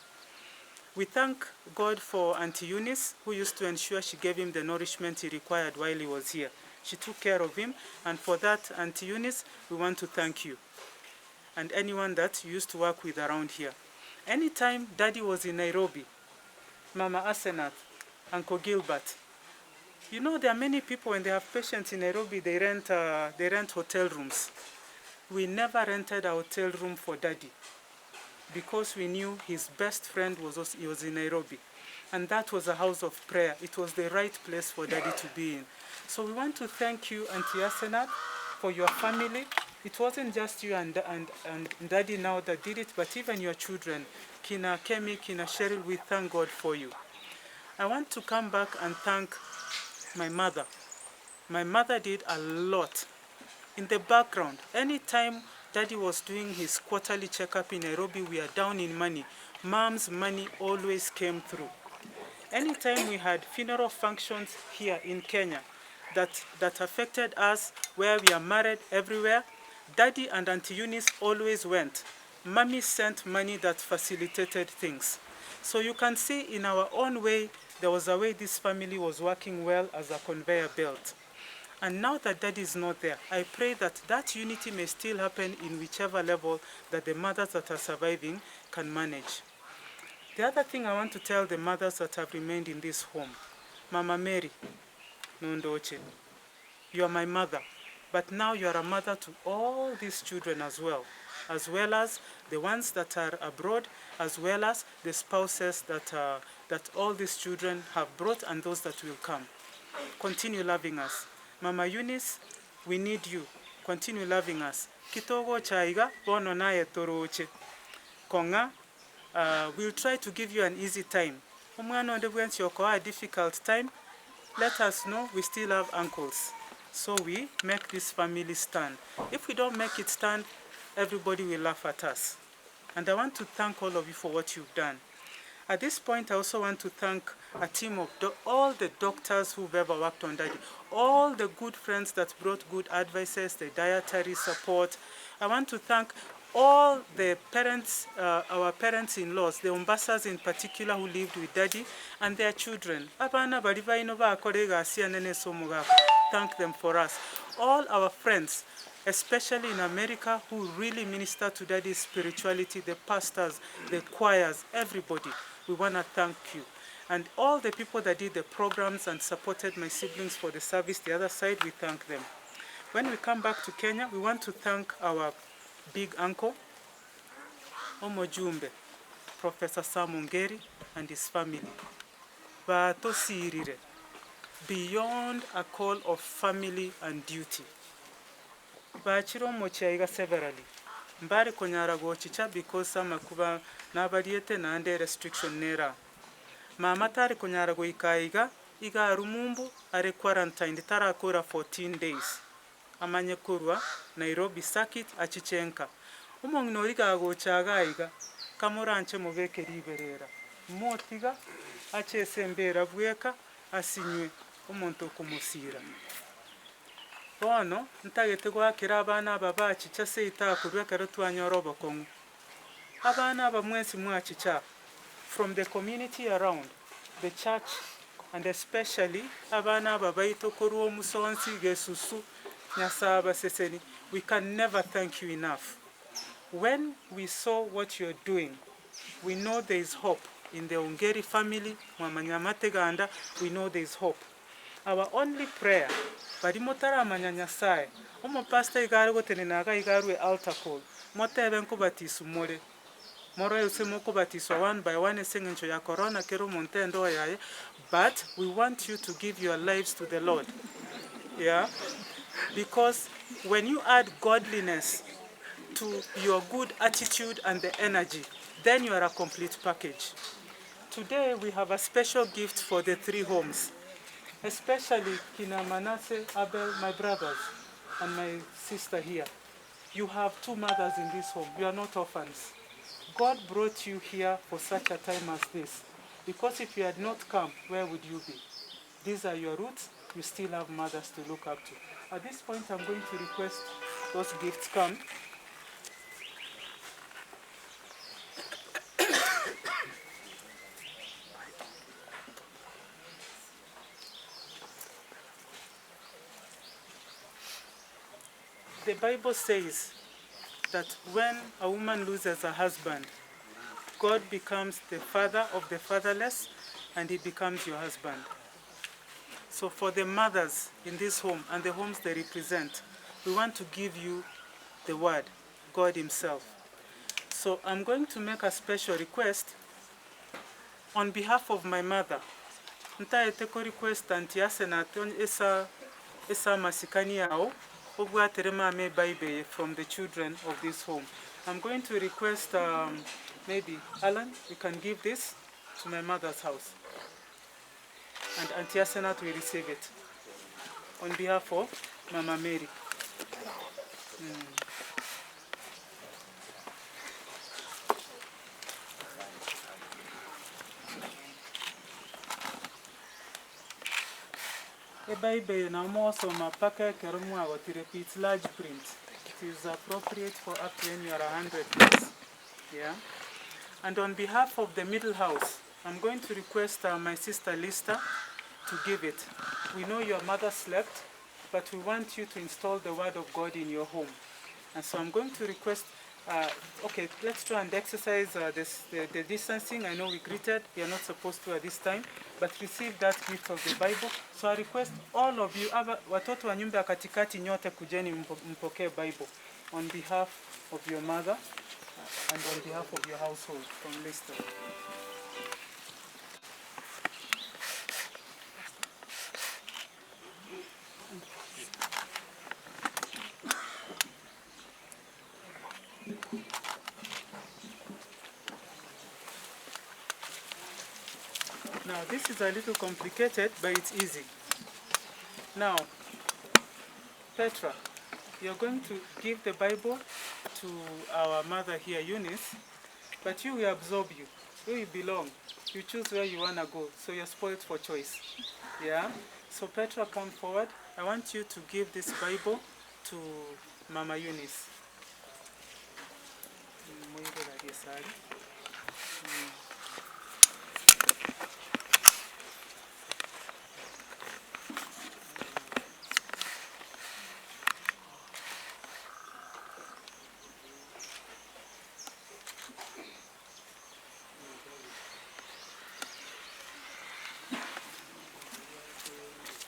We thank God for Auntie Eunice, who used to ensure she gave him the nourishment he required while he was here. She took care of him, and for that, Auntie Eunice, we want to thank you. And anyone that you used to work with around here. Anytime Daddy was in Nairobi, Mama Asenath, Uncle Gilbert, you know there are many people when they have patients in Nairobi, they rent hotel rooms. We never rented a hotel room for Daddy because we knew his best friend was in Nairobi. And that was a house of prayer. It was the right place for Daddy to be in. So we want to thank you, Auntie Asenath, for your family. It wasn't just you and Daddy now that did it, but even your children, Kina Kemi, Kina Cheryl, we thank God for you. I want to come back and thank my mother. My mother did a lot. In the background, anytime Daddy was doing his quarterly checkup in Nairobi, we are down in money. Mom's money always came through. Anytime we had funeral functions here in Kenya that affected us, where we are married everywhere, Daddy and Auntie Eunice always went. Mommy sent money that facilitated things. So you can see in our own way, there was a way this family was working well as a conveyor belt. And now that Daddy is not there, I pray that that unity may still happen in whichever level that the mothers that are surviving can manage. The other thing I want to tell the mothers that have remained in this home, Mama Mary Nondoche, you are my mother, but now you are a mother to all these children as well as the ones that are abroad, as well as the spouses that all these children have brought and those that will come. Continue loving us. Mama Eunice, we need you. Continue loving us. Kitogo chaiga, bono nae toroche. Konga, we'll try to give you an easy time. Umwana underwent your a difficult time. Let us know we still have uncles. So we make this family stand. If we don't make it stand, everybody will laugh at us. And I want to thank all of you for what you've done. At this point, I also want to thank a team of all the doctors who've ever worked on Daddy, all the good friends that brought good advices, the dietary support. I want to thank all the parents, our parents-in-laws, the Umbasas in particular who lived with Daddy and their children. Thank them for us. All our friends, especially in America, who really minister to Daddy's spirituality, the pastors, the choirs, everybody. We want to thank you. And all the people that did the programs and supported my siblings for the service, the other side, we thank them. When we come back to Kenya, we want to thank our big uncle, Omojumbe, Professor Mzee and his family. Batosirire, beyond a call of family and duty. Bachiro mochaiga severally. Mbari konyara gochicha because some kuba nabariete na ande restriction nera. Mama tari konyara go ikaiga iga rumumbu are quarantine tara kura 14 days. Amanye kurwa Nairobi circuit achichenka. Umongnoriga go chaga iga kamoranche mubeke liberera. Motiga ache sembera bweka asinywe umuntu kumusira. Bono ntagete gwakira abana babachicha seita kurweka rutwanyorobo kongu. Abana bamwensi mwachicha from the community around the church and especially abana babaito koruo musonsi gesusu nyasaba seseni. We can never thank you enough. When we saw what you're doing, we know there is hope in the Ongeri family, Mwamanyamateganda, we know there is hope. Our only prayer, barimotara manyanyasai, omo pastor igarugo tenenaga igarwe altar call, mote ebenko batisu more. Moro yusemoko batisu one by one esengencho ya corona kero montendo yaye, but we want you to give your lives to the Lord. Yeah? Because when you add godliness to your good attitude and the energy, then you are a complete package. Today we have a special gift for the 3 homes, especially Kina Manasseh, Abel, my brothers, and my sister here. You have 2 mothers in this home. You are not orphans. God brought you here for such a time as this, because if you had not come, where would you be? These are your roots. You still have mothers to look up to. At this point, I'm going to request those gifts come. The Bible says that when a woman loses a husband, God becomes the father of the fatherless and he becomes your husband. So for the mothers in this home and the homes they represent, we want to give you the word, God himself. So I'm going to make a special request on behalf of my mother. Ntaeteko request antiase na esa masikani yao from the children of this home. I'm going to request maybe Alan, you can give this to my mother's house. And Auntie Asenat will receive it on behalf of Mama Mary. Bible na also mapaka kerumu agotirepi, it's large print. It is appropriate for up to when you are 100 plus. Yeah. And on behalf of the middle house, I'm going to request my sister Lista to give it. We know your mother slept, but we want you to install the Word of God in your home. And so I'm going to request, okay, let's try and exercise the distancing. I know we greeted, we are not supposed to at this time, but receive that gift of the Bible. So I request all of you, watoto wa nyumba ya katikati nyote kujeni mpokee Bible on behalf of your mother and on behalf of your household from Lister. Now this is a little complicated, but it's easy. Now, Petra, you're going to give the Bible to our mother here, Eunice, but you will absorb you. Where you belong. You choose where you want to go, so you're spoiled for choice. Yeah? So Petra, come forward. I want you to give this Bible to Mama Eunice.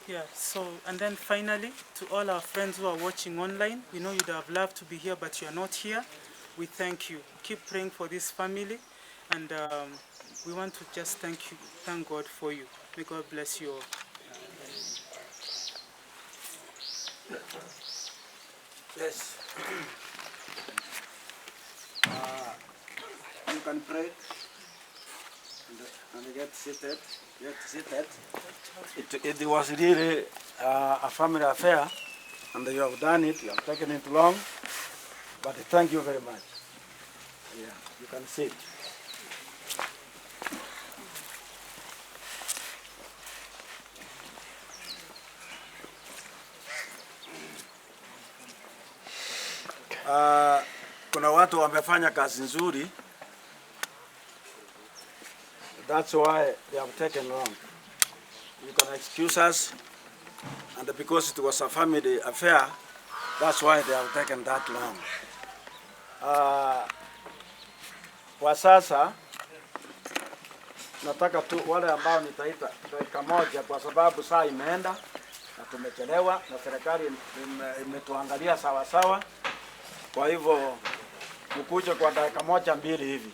Yeah, so, and then finally, to all our friends who are watching online, we know you'd have loved to be here, but you are not here. We thank you. Keep praying for this family, and we want to just thank God for you. May God bless you all. Yes. You can pray and get seated. It was really a family affair, and you have done it. You have taken it long, but thank you very much. Yeah, you can sit. Kuna watu wamefanya kazi nzuri. That's why they have taken long. You can excuse us, and because it was a family affair, that's why they have taken that long. Kwa sasa nataka tu wale ambao nitaita dakika moja, kwa sababu saa imeenda na tumechelewa na serikali imetuangalia sawa sawa. Kwa hivyo mkuje kwa dakika moja mbili hivi.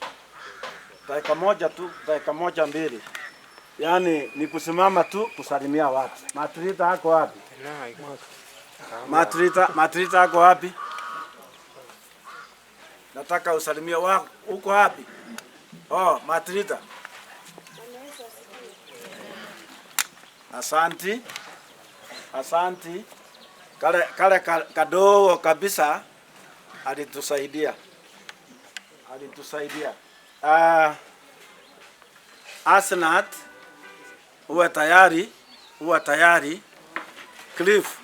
Dakika moja tu, dakika moja mbili. Yaani ni kusimama tu kusalimia watu. Matrita hako wapi? Matrita hako wapi? Nataka usalimie wako. Uko wapi? Oh, Matrita. Asanti. Asanti. Kale kadogo kabisa alitusaidia. Asnat, uwe tayari. Cliff,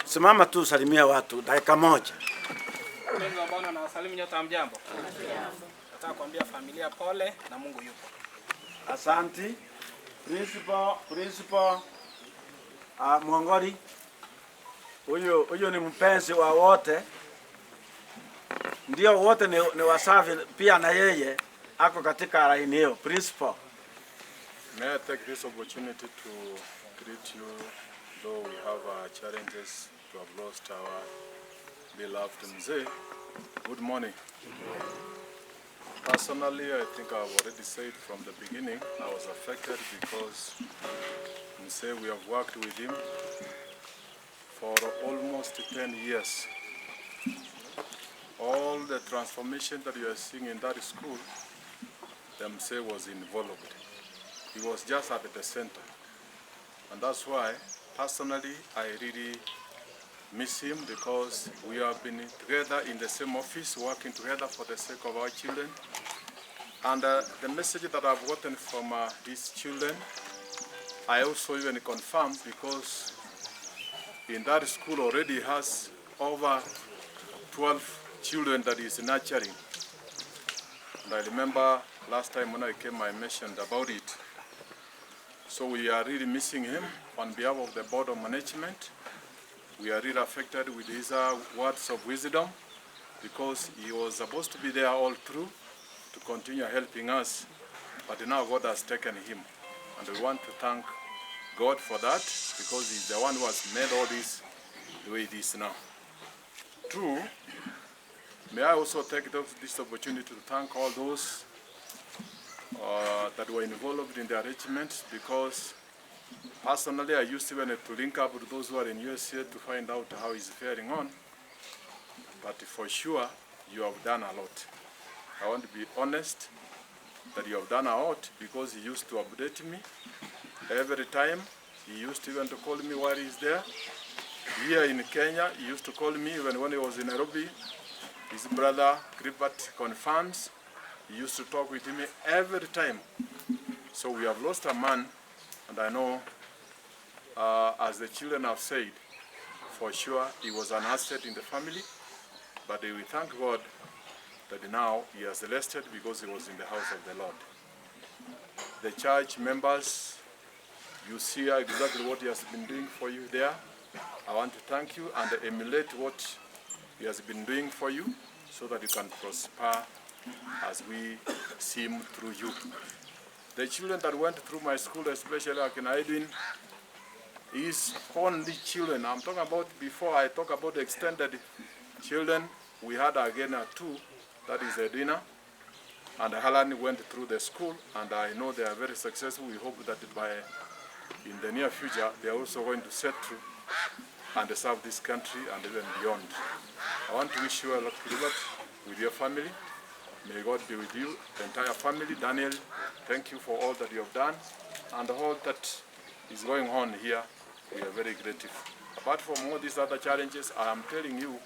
usimama tu usalimia watu dakika moja. Bwana na wasalimu nyote hamjambo. Nataka kuambia familia pole na Mungu yupo. Asante. Principal Mwongori. Huyo ni mpenzi wa wote. Ndio wote ni wasafi pia, na yeye ako katika line hiyo. Principal. May I take this opportunity to greet you, though we have challenges to have lost our beloved Mzee. Good morning. Personally, I think I've already said from the beginning, I was affected because Mzee, we have worked with him for almost 10 years. All the transformation that you are seeing in that school, the Mzee was involved. He was just at the center. And that's why, personally, I really miss him, because we have been together in the same office, working together for the sake of our children. And the message that I've gotten from his children, I also even confirmed, because in that school already has over 12 children that is nurturing. And I remember Last time when I came, I mentioned about it. So we are really missing him on behalf of the Board of Management. We are really affected with his words of wisdom because he was supposed to be there all through to continue helping us, but now God has taken him. And we want to thank God for that because he's the one who has made all this the way it is now. Two, may I also take this opportunity to thank all those that were involved in the arrangements, because personally I used even to link up with those who are in USA to find out how he's faring on. But for sure, you have done a lot. I want to be honest that you have done a lot, because he used to update me every time. He used even to call me while he's there. Here in Kenya, he used to call me even when he was in Nairobi. His brother, Gribat, confirms. He used to talk with me every time. So we have lost a man, and I know, as the children have said, for sure he was an asset in the family, but we thank God that now he has rested because he was in the house of the Lord. The church members, you see exactly what he has been doing for you there. I want to thank you and emulate what he has been doing for you so that you can prosper as we see him through you. The children that went through my school, especially like in Edwin, his only children, I'm talking about before I talk about the extended children, we had again two, that is Edwina and Helen went through the school, and I know they are very successful. We hope that in the near future they are also going to set through and serve this country and even beyond. I want to wish you a lot with your family. May God be with you, the entire family. Daniel, thank you for all that you have done and all that is going on here. We are very grateful. Apart from all these other challenges, I am telling you,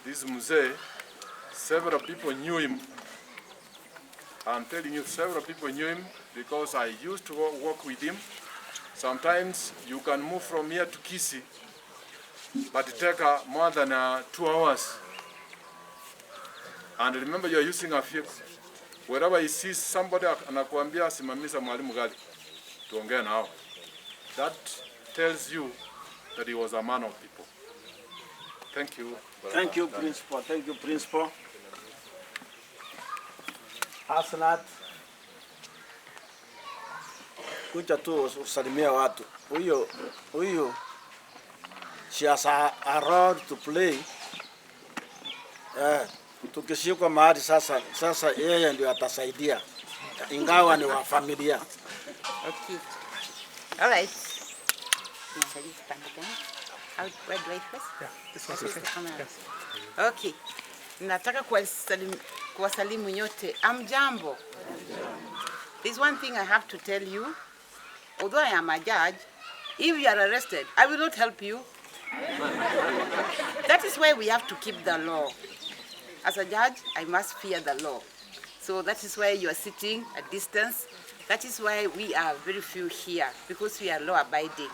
this Mzee, several people knew him. I'm telling you, several people knew him because I used to work with him. Sometimes you can move from here to Kisii, but it takes more than 2 hours. And remember, you're using a vehicle. Wherever he sees somebody anakuambia simamisha mwalimu gari, tuongee nao. That tells you that he was a man of people. Thank you. Thank you, Principal. Thank you, Principal. Hasnat, kuja tu usalimia watu. Huyo, she has a role to play. Tukishikwa mahali sasa yeye ndio atasaidia, ingawa ni wa familia. Okay. All right. Where do I first? Yeah, this one's okay. Yes. Okay. Nataka kuwasalimu nyote. Amjambo. There's one thing I have to tell you. Although I am a judge, if you are arrested, I will not help you. That is why we have to keep the law. As a judge, I must fear the law. So that is why you are sitting at distance. That is why we are very few here, because we are law-abiding.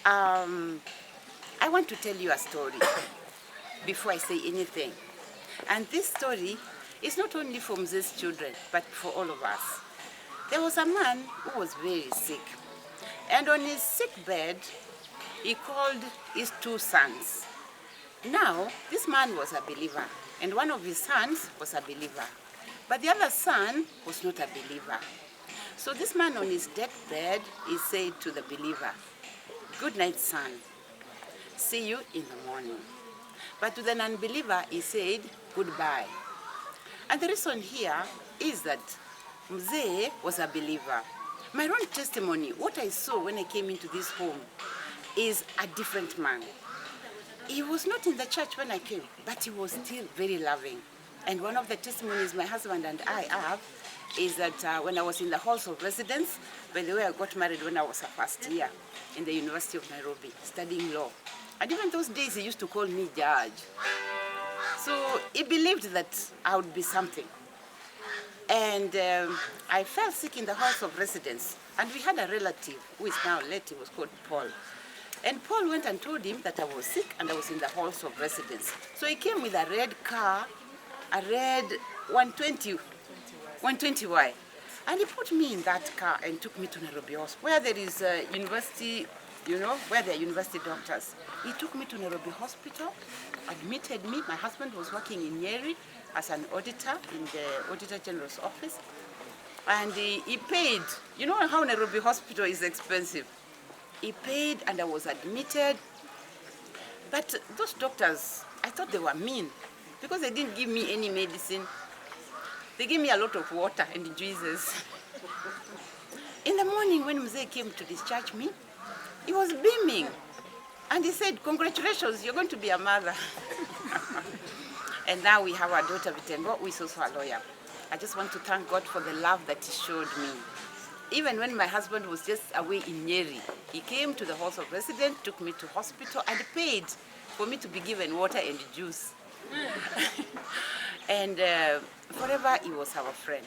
I want to tell you a story before I say anything. And this story is not only for Mzee's children, but for all of us. There was a man who was very sick. And on his sick bed, he called his 2 sons. Now, this man was a believer, and one of his sons was a believer. But the other son was not a believer. So this man on his deathbed, he said to the believer, "Good night, son. See you in the morning." But to the non-believer, he said, "Goodbye." And the reason here is that Mzee was a believer. My own testimony, what I saw when I came into this home, is a different man. He was not in the church when I came, but he was still very loving. And one of the testimonies my husband and I have is that when I was in the halls of residence, by the way, I got married when I was a first year in the University of Nairobi, studying law. And even those days, he used to call me judge. So he believed that I would be something. And I fell sick in the house of residence. And we had a relative who is now late. He was called Paul. And Paul went and told him that I was sick and I was in the halls of residence. So he came with a red car, a red 120, 120Y. And he put me in that car and took me to Nairobi Hospital, where there is a university, you know, where there are university doctors. He took me to Nairobi Hospital, admitted me. My husband was working in Nyeri as an auditor in the Auditor General's office. And he paid. You know how Nairobi Hospital is expensive. He paid and I was admitted. But those doctors, I thought they were mean because they didn't give me any medicine. They gave me a lot of water and juices. In the morning when Mzee came to discharge me, he was beaming. And he said, congratulations, you're going to be a mother. And now we have our daughter Vitengo, who is also a lawyer. I just want to thank God for the love that he showed me. Even when my husband was just away in Nyeri, he came to the House of Residence, took me to hospital, and paid for me to be given water and juice. And forever, he was our friend.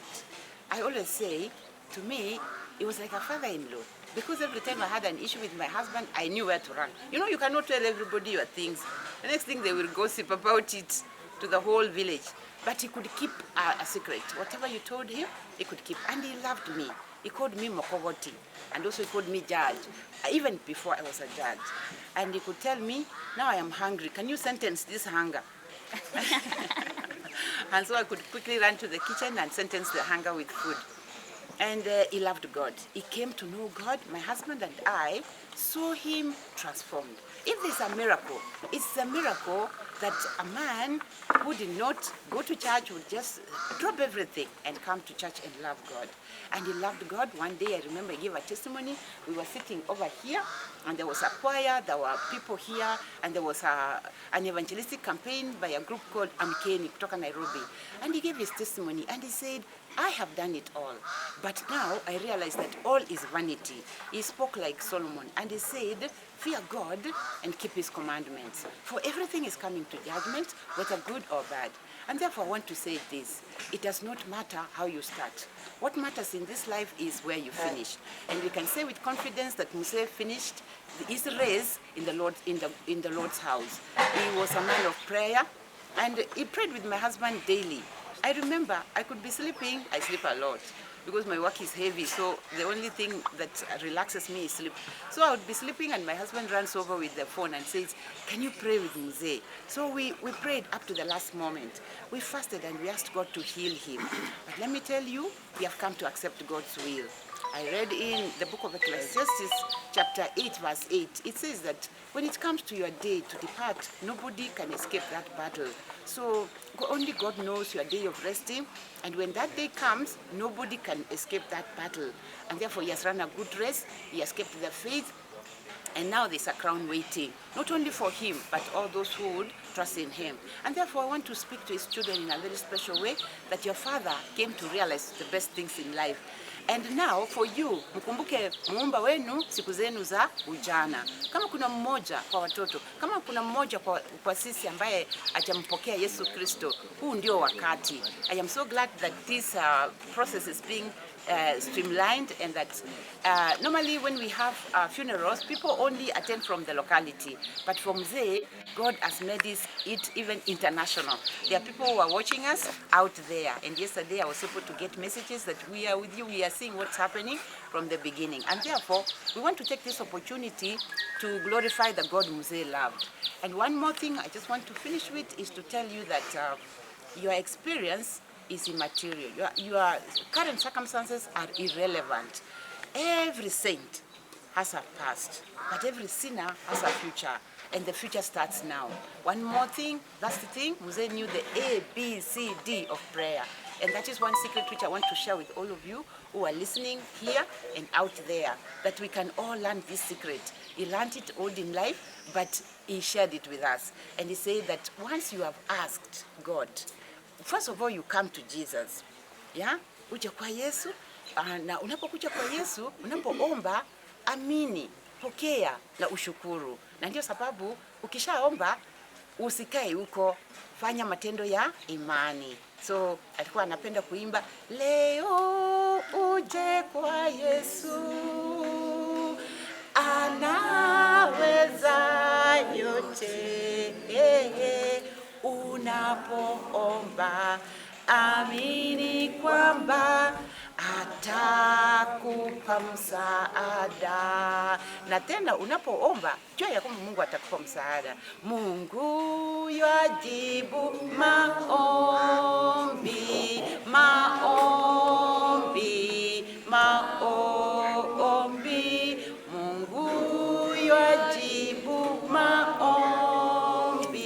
I always say, to me, he was like a father-in-law. Because every time I had an issue with my husband, I knew where to run. You know, you cannot tell everybody your things. The next thing, they will gossip about it to the whole village. But he could keep a secret. Whatever you told him, he could keep. And he loved me. He called me Mokogoti. And also he called me judge, even before I was a judge. And he could tell me, now I am hungry. Can you sentence this hunger? And so I could quickly run to the kitchen and sentence the hunger with food. And he loved God. He came to know God. My husband and I saw him transformed. If there's a miracle, it's a miracle that a man who did not go to church would just drop everything and come to church and love God. And he loved God. One day, I remember he gave a testimony. We were sitting over here, and there was a choir, there were people here, and there was an evangelistic campaign by a group called Amkeni, kutoka Nairobi. And he gave his testimony, and he said, I have done it all, but now I realize that all is vanity. He spoke like Solomon, and he said, fear God and keep his commandments. For everything is coming to judgment, whether good or bad. And therefore I want to say this, it does not matter how you start. What matters in this life is where you finish. And we can say with confidence that Mzee finished his race in the Lord's house. He was a man of prayer, and he prayed with my husband daily. I remember I could be sleeping, I sleep a lot because my work is heavy, so the only thing that relaxes me is sleep. So I would be sleeping and my husband runs over with the phone and says, can you pray with Mzee? So we prayed up to the last moment. We fasted and we asked God to heal him. But let me tell you, we have come to accept God's will. I read in the book of Ecclesiastes, chapter 8, verse 8, it says that when it comes to your day to depart, nobody can escape that battle. So only God knows your day of resting, and when that day comes, nobody can escape that battle. And therefore he has run a good race, he has kept the faith, and now there's a crown waiting, not only for him, but all those who would trust in him. And therefore I want to speak to his children in a very special way, that your father came to realize the best things in life. And now for you, mkumbuke muumba wenu siku zenu za ujana. Kama kuna mmoja kwa watoto, kama kuna mmoja kwa sisi ambaye hajampokea Yesu Kristo, huu ndio wakati. I am so glad that this process is being streamlined, and that normally when we have funerals, people only attend from the locality. But for Mzee, God has made it even international. There are people who are watching us out there. And yesterday I was able to get messages that we are with you, we are seeing what's happening from the beginning. And therefore, we want to take this opportunity to glorify the God Mzee loved. And one more thing I just want to finish with is to tell you that your experience is immaterial. Your current circumstances are irrelevant. Every saint has a past, but every sinner has a future, and the future starts now. One more thing, that's the thing, Mzee knew the A, B, C, D of prayer. And that is one secret which I want to share with all of you who are listening here and out there, that we can all learn this secret. He learned it old in life, but he shared it with us. And he said that once you have asked God, first of all, you come to Jesus. Yeah? Uje kwa Yesu, na unapokuja kwa Yesu, unapoomba, amini, pokea na ushukuru. Na ndio sababu ukishaomba usikae huko, fanya matendo ya imani. So alikuwa anapenda kuimba, leo uje kwa Yesu, anaweza yote. Unapoomba amini kwamba atakupa msaada. Na tena unapoomba, jua ya kwamba Mungu atakupa msaada. Mungu yajibu maombi, maombi, maombi. Mungu yajibu maombi,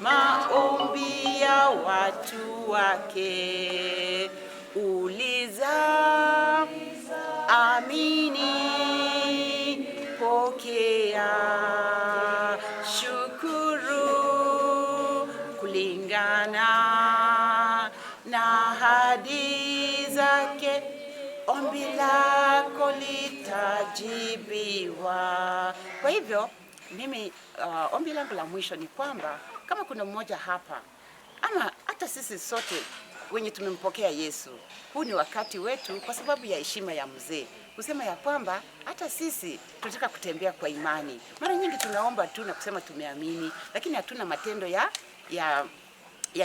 maombi ya watu wake. Uliza, amini, pokea, shukuru, kulingana na ahadi zake, ombi lako litajibiwa. Kwa hivyo mimi ombi langu la mwisho ni kwamba kama kuna mmoja hapa ama hata sisi sote wenye tumempokea Yesu, huu ni wakati wetu kwa sababu ya heshima ya mzee kusema ya kwamba hata sisi tunataka kutembea kwa imani. Mara nyingi tunaomba tu na kusema tumeamini, lakini hatuna matendo ya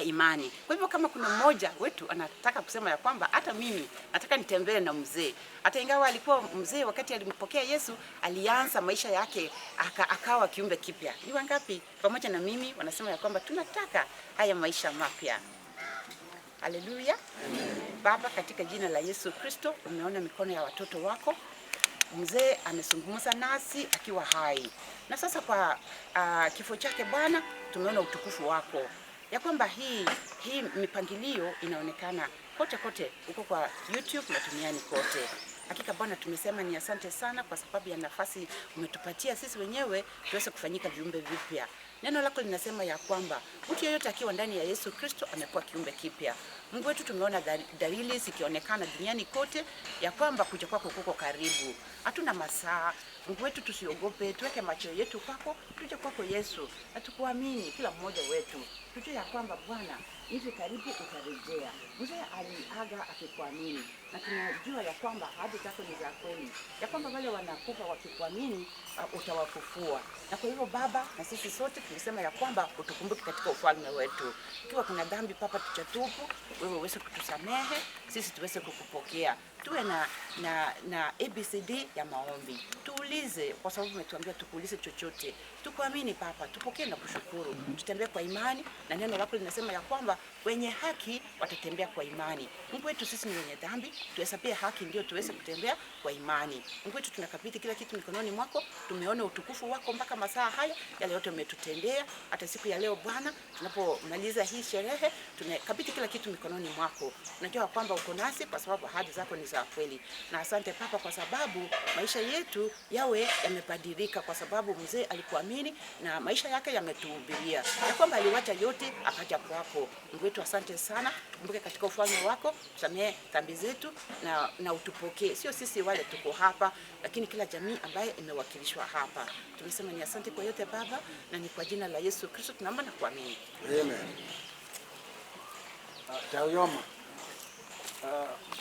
imani. Kwa hivyo kama kuna mmoja wetu anataka kusema ya kwamba hata mimi nataka nitembee na mzee, hata ingawa alikuwa mzee wakati alimpokea Yesu, alianza maisha yake akawa kiumbe kipya. Ni wangapi pamoja na mimi wanasema ya kwamba tunataka haya maisha mapya? Haleluya. Baba, katika jina la Yesu Kristo, umeona mikono ya watoto wako. Mzee amezungumza nasi akiwa hai, na sasa kwa kifo chake Bwana, tumeona utukufu wako, ya kwamba hii mipangilio inaonekana kote kote, uko kwa YouTube na duniani kote. Hakika Bwana, tumesema ni asante sana kwa sababu ya nafasi umetupatia sisi wenyewe tuweze kufanyika viumbe vipya. Neno lako linasema ya kwamba mtu yeyote akiwa ndani ya Yesu Kristo amekuwa kiumbe kipya. Mungu wetu, tumeona dalili zikionekana duniani kote ya kwamba kuja kwako kuko karibu. Hatuna masaa. Mungu wetu, tusiogope, tuweke macho yetu kwako, tuje kwako Yesu, na tukuamini kila mmoja wetu. Tujue ya kwamba Bwana, hivi karibu utarejea. Mzee aliaga akikuamini, na tunajua ya kwamba ahadi zako ni za kweli, ya kwamba wale wanakufa wakikuamini utawafufua. Na kwa hivyo Baba, na sisi sote tumesema ya kwamba utukumbuke katika ufalme wetu. Ikiwa kuna dhambi Papa tuchatupu, wewe uweze kutusamehe, sisi tuweze kukupokea. Tuwe na ABCD ya maombi. Tuulize kwa sababu umetuambia tukuulize chochote. Tukuamini Papa, tupokee na kushukuru. Tutembee kwa imani, na neno lako linasema ya kwamba wenye haki watatembea kwa imani. Mungu wetu, sisi ni wenye dhambi, tuhesabie haki ndio tuweze kutembea kwa imani. Mungu wetu, tunakabidhi kila kitu mikononi mwako. Tumeona utukufu wako mpaka masaa haya, yale yote umetutendea. Hata siku ya leo Bwana, tunapomaliza hii sherehe, tunakabidhi kila kitu mikononi mwako. Unajua kwamba uko nasi kwa sababu ahadi zako ni za kweli. Na asante Papa kwa sababu maisha yetu yawe yamebadilika, kwa sababu mzee alikuamini na maisha yake yametuhubiria ya kwamba aliwacha yote akaja kwako. Mungu wetu, asante sana. Kumbuke katika ufalme wako, tusamehe dhambi zetu na utupokee. Sio sisi wale tuko hapa, lakini kila jamii ambaye imewakilishwa hapa. Tumesema ni asante kwa yote Baba, na ni kwa jina la Yesu Kristo tunaomba na kuamini. Amen. Tayoma.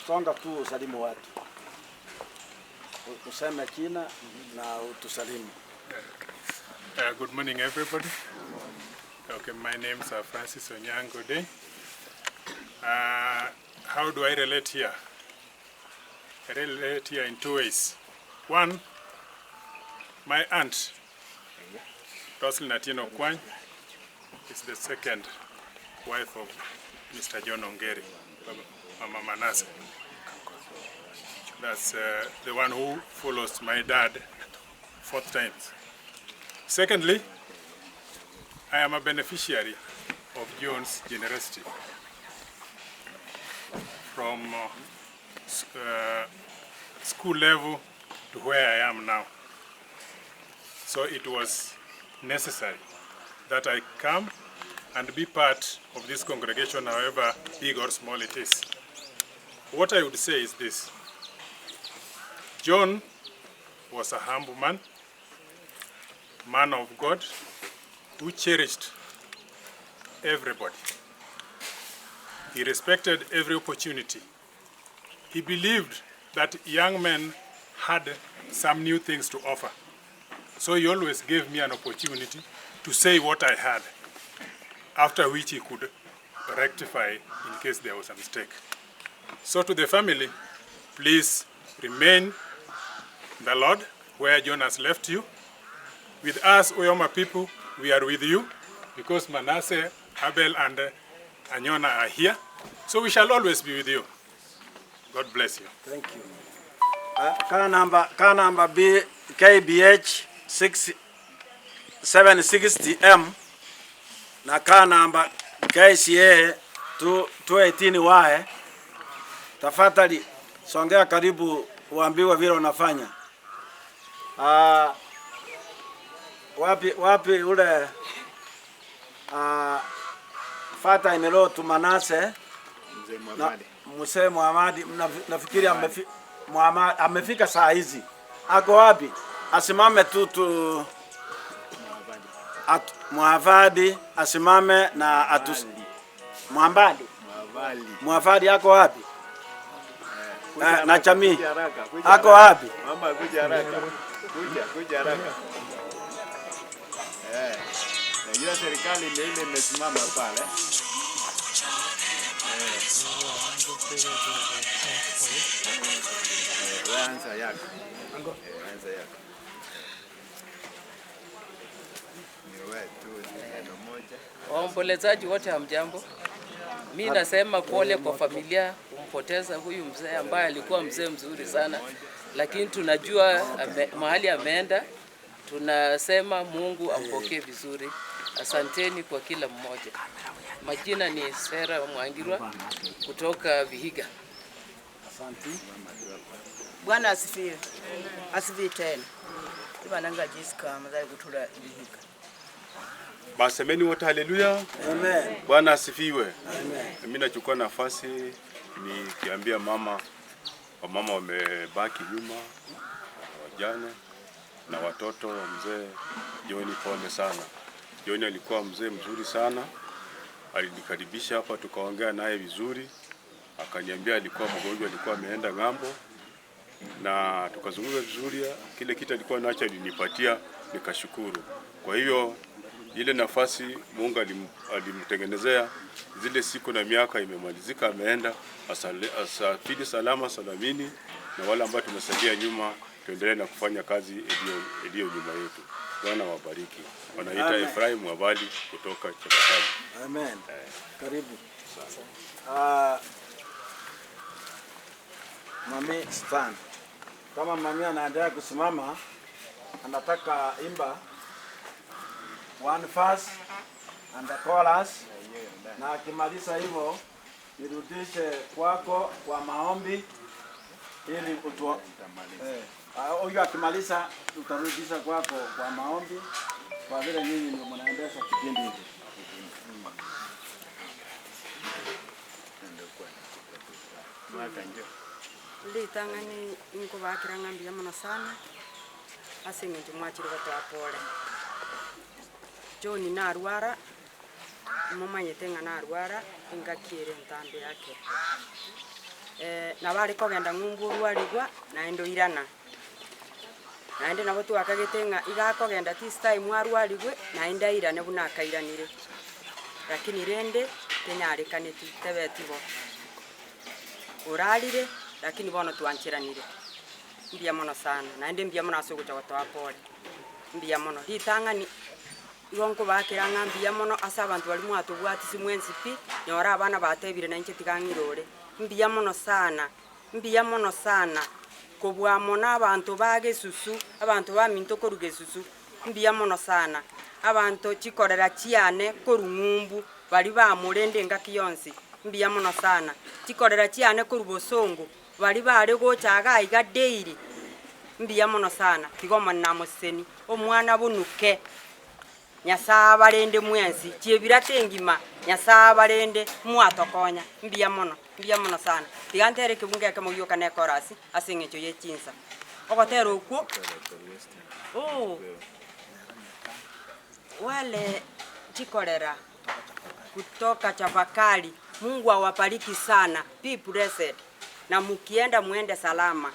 Songa tu usalimu watu. Useme jina na utusalimu. Good morning everybody. Okay, my name is Francis Onyangori. How do I relate here? I relate here in two ways. One, my aunt, Roslyn Atieno Kwany, is the second wife of Mr. John Ongeri, Mama Manasseh. That's the one who follows my dad 4th times. Secondly, I am a beneficiary of John's generosity from school level to where I am now. So it was necessary that I come and be part of this congregation, however big or small it is. What I would say is this: John was a humble man of God, who cherished everybody. He respected every opportunity. He believed that young men had some new things to offer. So he always gave me an opportunity to say what I had, after which he could rectify in case there was a mistake. So to the family, please remain the Lord where John has left you. With us, Uyoma people, we are with you because Manasseh, Abel, and Anyona are here. So we shall always be with you. God bless you. Thank you. Car number B, KBH 760M na car number KCA 218Y. Tafadhali songea karibu uambiwe vile unafanya. Wapi ule fata imelo tu Manasseh Mzee Muhamadi, nafikiri amefika saa hizi. Ako wapi? Asimame tu Muhamadi asimame na Muhamadi ako wapi? Na Chami ako wapi? Mama kuja haraka. Kuja haraka. Najua serikali ndio ile imesimama pale. Anza yako. Anza yako. Waombolezaji wote hamjambo. Mimi nasema pole kwa familia kumpoteza huyu mzee ambaye alikuwa mzee mzuri sana, lakini tunajua mahali ameenda. Tunasema Mungu ampokee vizuri. Asanteni kwa kila mmoja. Majina ni Sera Mwangirwa kutoka Vihiga. Asante. Bwana asifiwe. Asifiwe tena. Ibananga Jessica madhari kutoka Vihiga. Basemeni wote haleluya. Amen. Bwana asifiwe. Amen. Mimi nachukua nafasi nikiambia wamama wamebaki nyuma, wajane na watoto wa mzee John, pole sana. John alikuwa mzee mzuri sana. Alinikaribisha hapa tukaongea naye vizuri. Akaniambia alikuwa mgonjwa, alikuwa ameenda ng'ambo. Na tukazungumza vizuri, kile kitu alikuwa nacho alinipatia, nikashukuru. Kwa hiyo ile nafasi Mungu alimtengenezea, zile siku na miaka imemalizika, ameenda. Asafiri salama salamini, na wale ambao tumesalia nyuma tuendelee na kufanya kazi iliyo nyuma yetu. Bwana wabariki. Wanaita Efraim Mwabali kutoka Chapakali. Amen. Karibu. Mami stand. Kama mami anaendelea kusimama, anataka imba one verse and the chorus, na akimaliza hivyo nirudishe kwako kwa maombi ili huyu akimaliza utarudisha kwako kwa maombi, kwa vile nyinyi ndio mnaendesha kipindi hiki. Nditangani inko bakiranga mbia mona sana asinge tumwachire batwapole John na arwara mumanyete nga na arwara ingakire ntambe yake na bari kogenda ngumbu rwarigwa na endo irana na ende nabo twakagete nga igakogenda this time arwarigwe na enda irane buna akairanire lakini rende kenyarekaneti tebetibo uralire lakini bono twanchiranire mbia mono sana na ende mbia mono asogocha gotwapole mbia mono litangani igonko bakiranga mbia mono asa abantu bali mwatu bwati simwensi pi nyora abana batebire na inche tigangirore mbia mono sana kobwa mona abantu bage susu abantu ba minto koruge susu mbia mono sana abantu chikorera chiane korungumbu bali ba murende ngakiyonsi mbia mono sana chikorera chiane korubosongo bali bare gochaga iga daily mbia mono sana kigoma na museni omwana bunuke Nyasaye barende mwensi chiebira tengima Nyasaye barende mwatokonya mbia mono sana tigantere kibunge kama uyo kana korasi asengecho yechinsa ogotero uko wale chikorera kutoka Chapakali. Mungu awabariki sana, be blessed, na mukienda muende salama.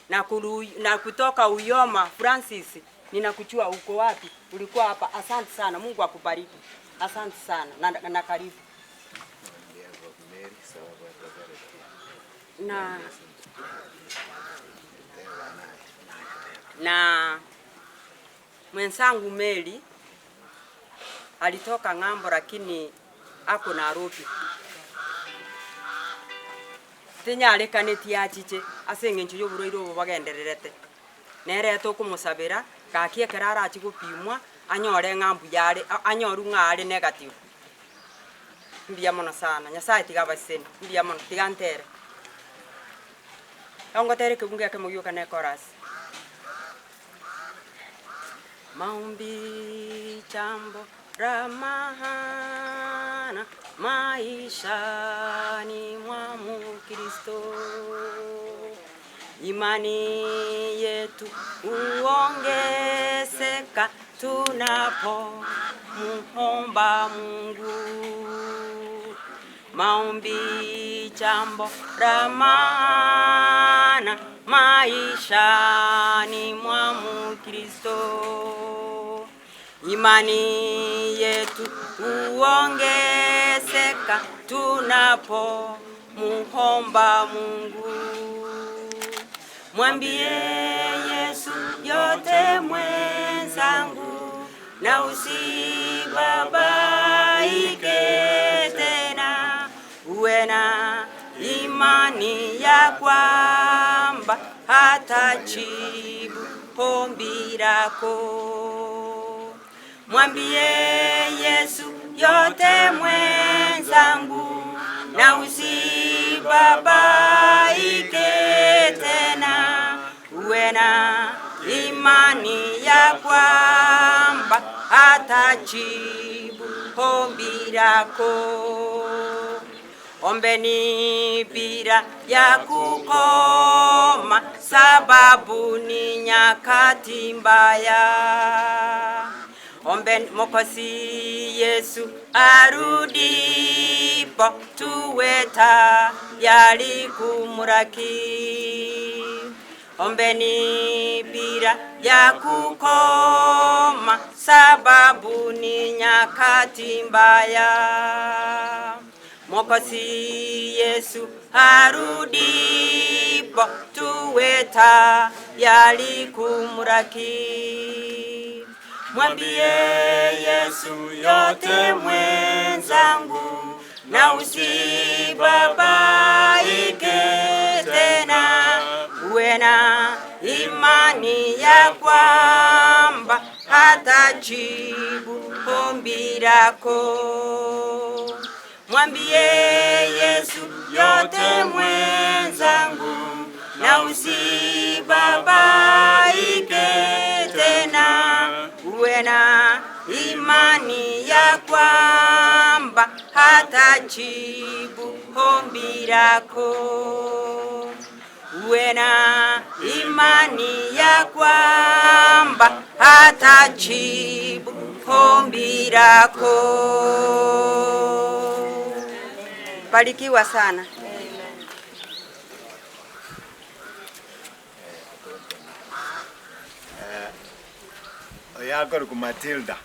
Na kutoka Uyoma Francis, ninakuchua uko wapi? Ulikuwa hapa. Asante sana, Mungu akubariki. Asante sana na karibu. na mwenzangu Meli alitoka ng'ambo lakini ako Nairobi. Tinyalekanĩtie achiche ase ng'encho ya oborwaire obo bagendererete. Nereto kumusabira gakie kerara achi gupimwa anyore ng'ambu yare anyoru ng'are negative. Mbia mono sana. Nyasaye tigabaseni. Mbia mono tigantere. Ongotere kebunge yake mogioka ne chorus. Maombi chambo ramahana maishani mwa Mkristo. Imani yetu uongezeka tunapo muomba Mungu. Maombi chambo ramana maishani mwa Mkristo. Imani yetu uongezeka tunapo muomba Mungu. Mwambie Yesu yote mwenzangu, na usibabaike tena. Uwe na imani ya kwamba hatajibu ombi lako. Mwambie Yesu yote mwenzangu, na usibabaike tena. Uwe na imani ya kwamba hatajibu ombi lako. Ombeni bila ya kukoma, sababu ni nyakati mbaya. Ombeni Mwokozi Yesu arudipo, tuwe tayari kumlaki. Ombeni bila ya kukoma, sababu ni nyakati mbaya. Mwokozi Yesu arudipo, tuwe tayari kumlaki. Mwambie Yesu yote mwenzangu, na usibabaike tena. Uwe na imani ya kwamba hatajibu ombi lako. Mwambie Yesu yote mwenzangu, na usibabaike tena. Uwe na imani ya kwamba hatajibu ombi lako. Uwe na imani ya kwamba hatajibu ombi lako. Barikiwa sana. Oyakor ku Matilda.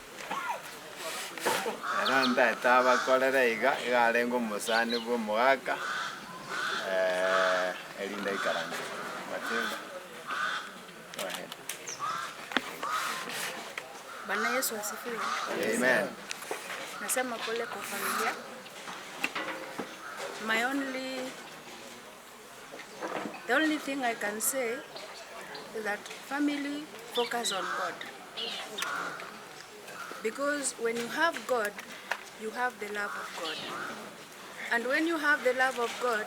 Nanda etaba kolera igalengo musani bwo mwaka. Elinda ikaranga. Matilda. Go ahead. Bwana Yesu asifiwe. Amen. Nasema pole kwa familia. The only thing I can say is that family focus on God. Because when you have God, you have the love of God. And when you have the love of God,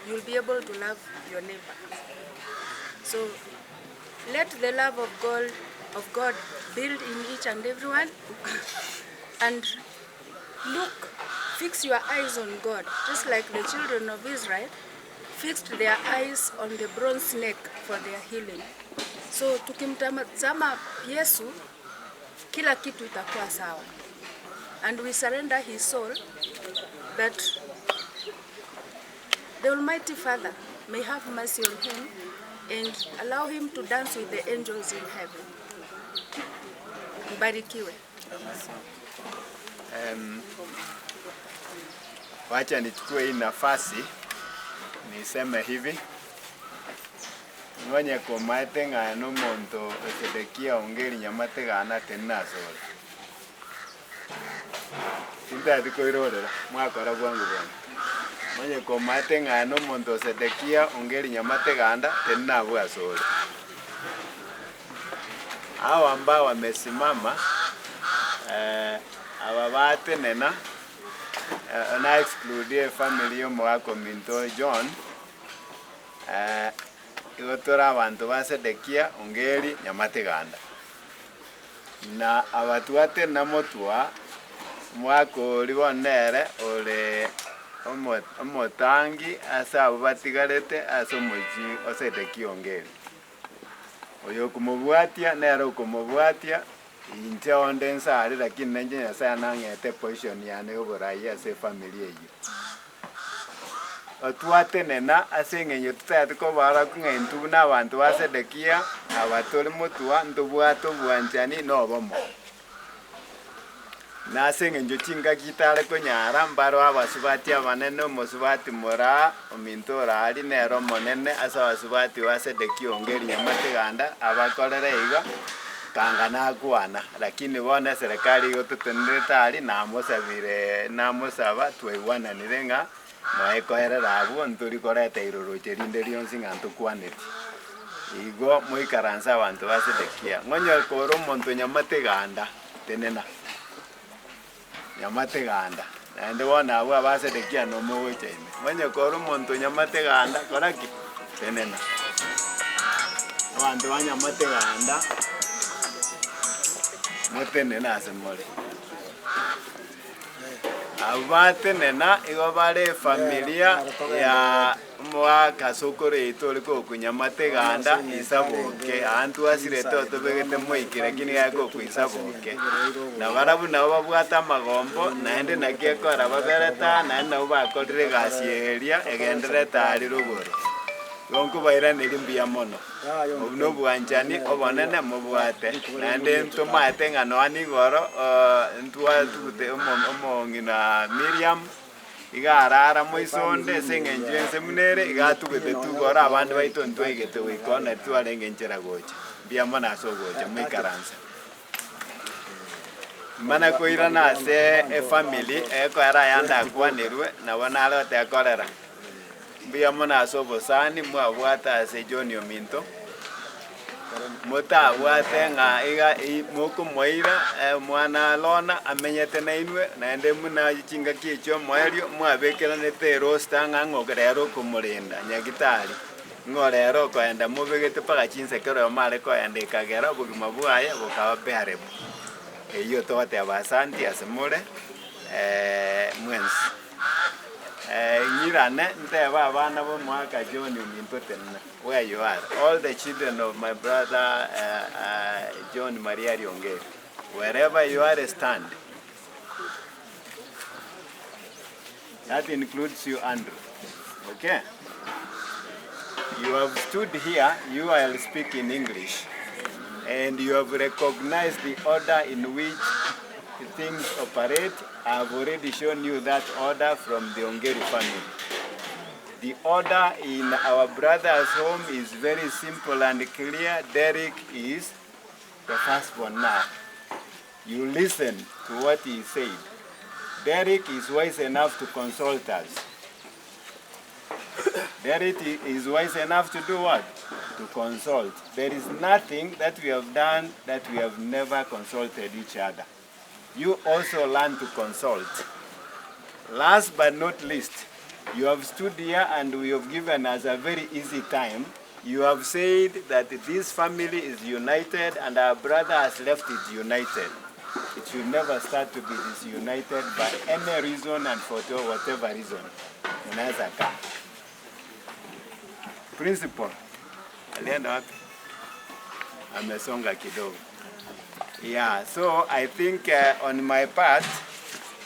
you'll be able to love your neighbor. So let the love of God build in each and everyone. And look, fix your eyes on God, just like the children of Israel fixed their eyes on the bronze snake for their healing. So tukimtazama Yesu, kila kitu itakuwa sawa. And we surrender his soul that the Almighty Father may have mercy on him and allow him to dance with the angels in heaven. Mbarikiwe. Wacha nichukue hii nafasi niseme hivi ngonye komaete ng'ano monto Sedekia Ongeri nyamate gana tenasole tinta tikoirorera mwakora bwangu bwangu ngonye komaete ng'ano monto Sedekia Ongeri nyamate ganda tenabwasole. Hao ambao wamesimama ababate nena na exclude family yomo wako Mzee John igotora abantu ba Sedekia Ongeri nyamate ganda na abatuate na motwa mwako libonere ole omotangi asa abo batigarete asa omoji o Sedekia Ongeri oyo kumubwatia nero kumubwatia inche onde nsari lakini nje Nyasaye nang'ete position yane oboraia ase familia eyo otwate nena ase ng'enyo tutati kobara kung'entu n'abantu ba Sedekia abatoli motwa ntobwate obwanchani nobomo nase ng'enyo chinga kitare konyara mbaro abasubati abanene omosubati mora ominto orari nero monene ase abasubati ba Sedekia Ongeri nyamate ganda abakorere iga kanga nakwana lakini bona serikali igototenderete ari namosaba twaiwananire ng'a noekoerera abo ntori koreta iroroche rinde rionsi ng'a ntokwaneti igo moikaransa abantu ba Sedekia ng'onye koro omonto nyamate ganda tenena nyamate ganda naende bona abo aba Sedekia nomogochaine ng'onye koro omonto nyamate ganda koraki tenena abantu ba nyamate ganda motenena ase more abatenena igo bare familia ya mwaka sokore itole ko kunyamate ganda isaboke antu asirete otobegete moikire kini yako kuisaboke na barabu na babwata magombo naende nakiekora babereta naende nabo bakorire gasi eria egendereta ari ruguru yonko baira nirimbia mono obuno bwanjani obonene mubwate naende ntomaete ng'ano anigoro ntwa tute omong'ina Miriam igarara moisonde seng'encho ensemunere igatugete tugora abandi baito ntwaigete goikona twarengenchera gocha mbia mono ase ogocha moikaransa mana koirana ase efamily ekoera yanda akwanirwe nabo narote akorera mbia mono ase obosani mwabwata ase John Ominto motabwate ng'a iga mokomoira mwana lona amenyete nainwe naende muna chinga kiecho moerio mwabekeranete rosta ng'a ng'ogerero komorinda nyagitari ng'orero koenda mobegete paka chinsekero mare koenda ikagera obogima bwaye bokaba bearable eyo tote abasanti ase more mwensi nyirane nteba abana bo mwaka John Ominto tenna where you are all the children of my brother John Maria Ongeri wherever you are stand. That includes you, Andrew. Okay, you have stood here, you will speak in English and you have recognized the order in which things operate. I have already shown you that order from the Ongeri family. The order in our brother's home is very simple and clear. Derek is the firstborn now. You listen to what he said. Derek is wise enough to consult us. Derek is wise enough to do what? To consult. There is nothing that we have done that we have never consulted each other. You also learn to consult. Last but not least, you have stood here and we have given us a very easy time. You have said that this family is united and our brother has left it united. It should never start to be disunited by any reason and for whatever reason. Inaweza kaa. Principal, alienda wapi? Amesonga kidogo. Yeah, so I think on my part,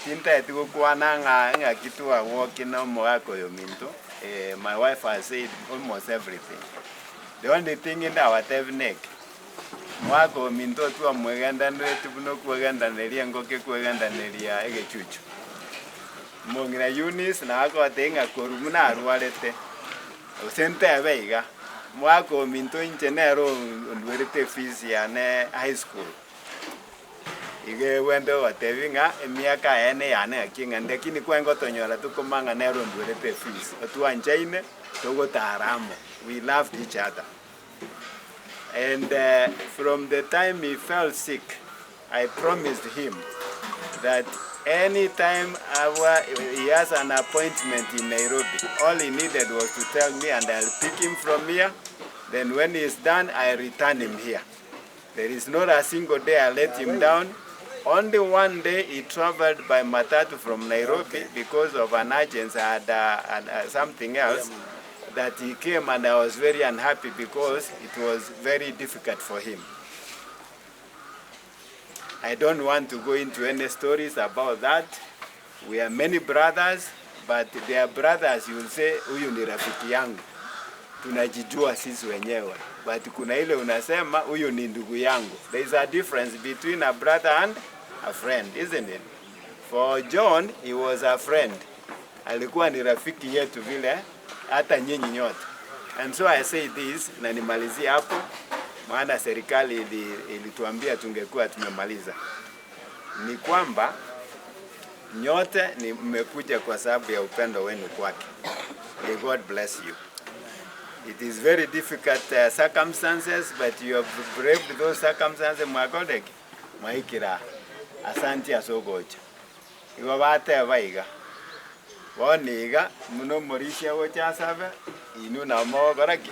tinta etikuwa nga kitu wa walking no mwako yominto. My wife has said almost everything. The only thing in our tevnek, mwako minto tu amweganda nwetu buno kueganda nelia ngoke kueganda nelia ege chuchu. Mongira Eunice na ako atenga korumuna arwarete. Usente veiga. Mwako minto injenero ndwerete fees ya ne high school. Ige wendo watevinga miaka ene yane akinga ndekini kwengo tonyola tukomanga nero ndwerete fees. Otuanjaine togo taramo. We loved each other. And from the time he fell sick, I promised him that anytime he has an appointment in Nairobi, all he needed was to tell me and I'll pick him from here. Then when he's done, I return him here. There is not a single day I let him down. Only one day he traveled by matatu from Nairobi because of an agency and something else that he came, and I was very unhappy because it was very difficult for him. I don't want to go into any stories about that. We are many brothers, but they are brothers, you will say, huyu ni rafiki yangu. Tunajijua sisi wenyewe. But kuna ile unasema, huyu ni ndugu yangu. There is a difference between a brother and a friend, isn't it? For John, he was a friend. Alikuwa ni rafiki yetu vile, hata nyinyi nyote. And so I say this, na nimalizie hapo. Maana serikali ilituambia tungekuwa tumemaliza. Ni kwamba nyote ni mmekuja kwa sababu ya upendo wenu kwake. May God bless you. It is very difficult circumstances, but you have braved those circumstances. Mwakodeki, mwaikira. Asante asogocha. Iwa bate baiga. Woniga muno morisha wochasabe inu na mo baraki.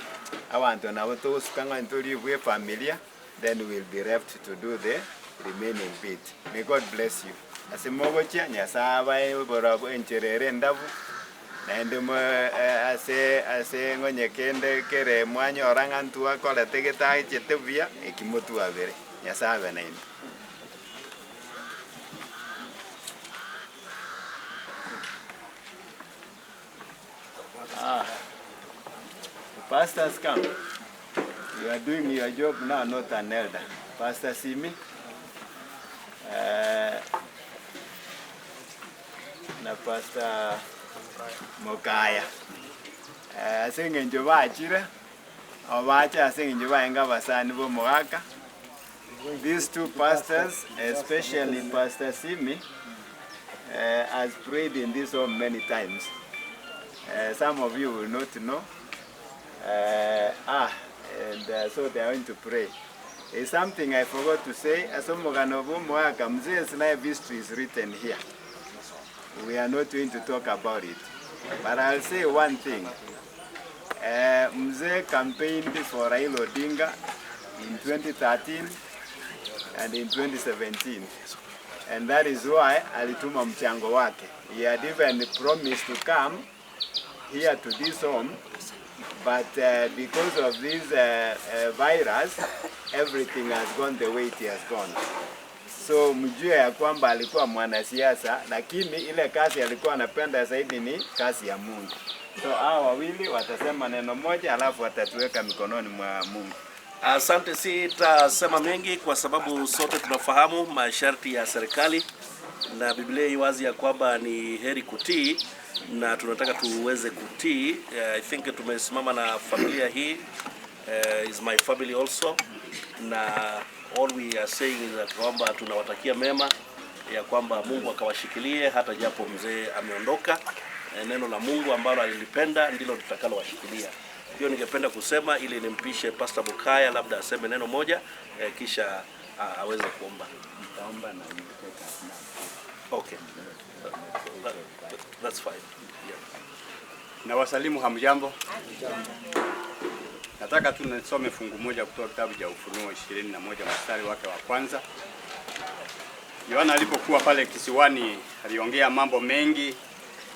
I want to know those going to live with familia, then we'll be left to do the remaining bit. May God bless you. Asimogocha nyasaba borabo encherere ndavu. Naende mo ase ngonyekende kere mwanyo orangantu akola tegeta chetevia ekimotu abere. Nyasaba nainde. Pastors come. You are doing your job now, not an elder. Pastor Simi, na Pastor Mokaya. Singing Jova Chira, or Vacha singing Jova and Gavasani Moaka. These two pastors, especially Pastor Simi, has prayed in this home many times. Some of you will not know. So they are going to pray. There's something I forgot to say. Mzee's life history is written here. We are not going to talk about it. But I'll say one thing. Mzee campaigned for Raila Odinga in 2013 and in 2017. And that is why alituma mchango wake. He had even promised to come here to this home, but because of this virus, everything has gone the way it has gone. So mjue ya kwamba alikuwa mwanasiasa, lakini ile kazi alikuwa anapenda zaidi ni kazi ya Mungu. So hao wawili watasema neno moja alafu watatuweka mikononi mwa Mungu. Asante, sitasema mengi kwa sababu sote tunafahamu masharti ya serikali na Biblia iwazi ya kwamba ni heri kutii na tunataka tuweze kutii. I think tumesimama na familia hii, is my family also, na all we are saying is that kwamba tunawatakia mema ya kwamba Mungu akawashikilie hata japo mzee ameondoka. Neno la Mungu ambalo alilipenda ndilo tutakalowashikilia. Hiyo ningependa kusema ili nimpishe Pastor Bukaya labda aseme neno moja kisha aweze kuomba. Nitaomba na nitaweka. Okay. That's fine. Yeah. Na wasalimu hamjambo. Nataka tu nisome fungu moja kutoka kitabu cha Ufunuo 21 mstari wake wa kwanza. Yohana alipokuwa pale kisiwani aliongea mambo mengi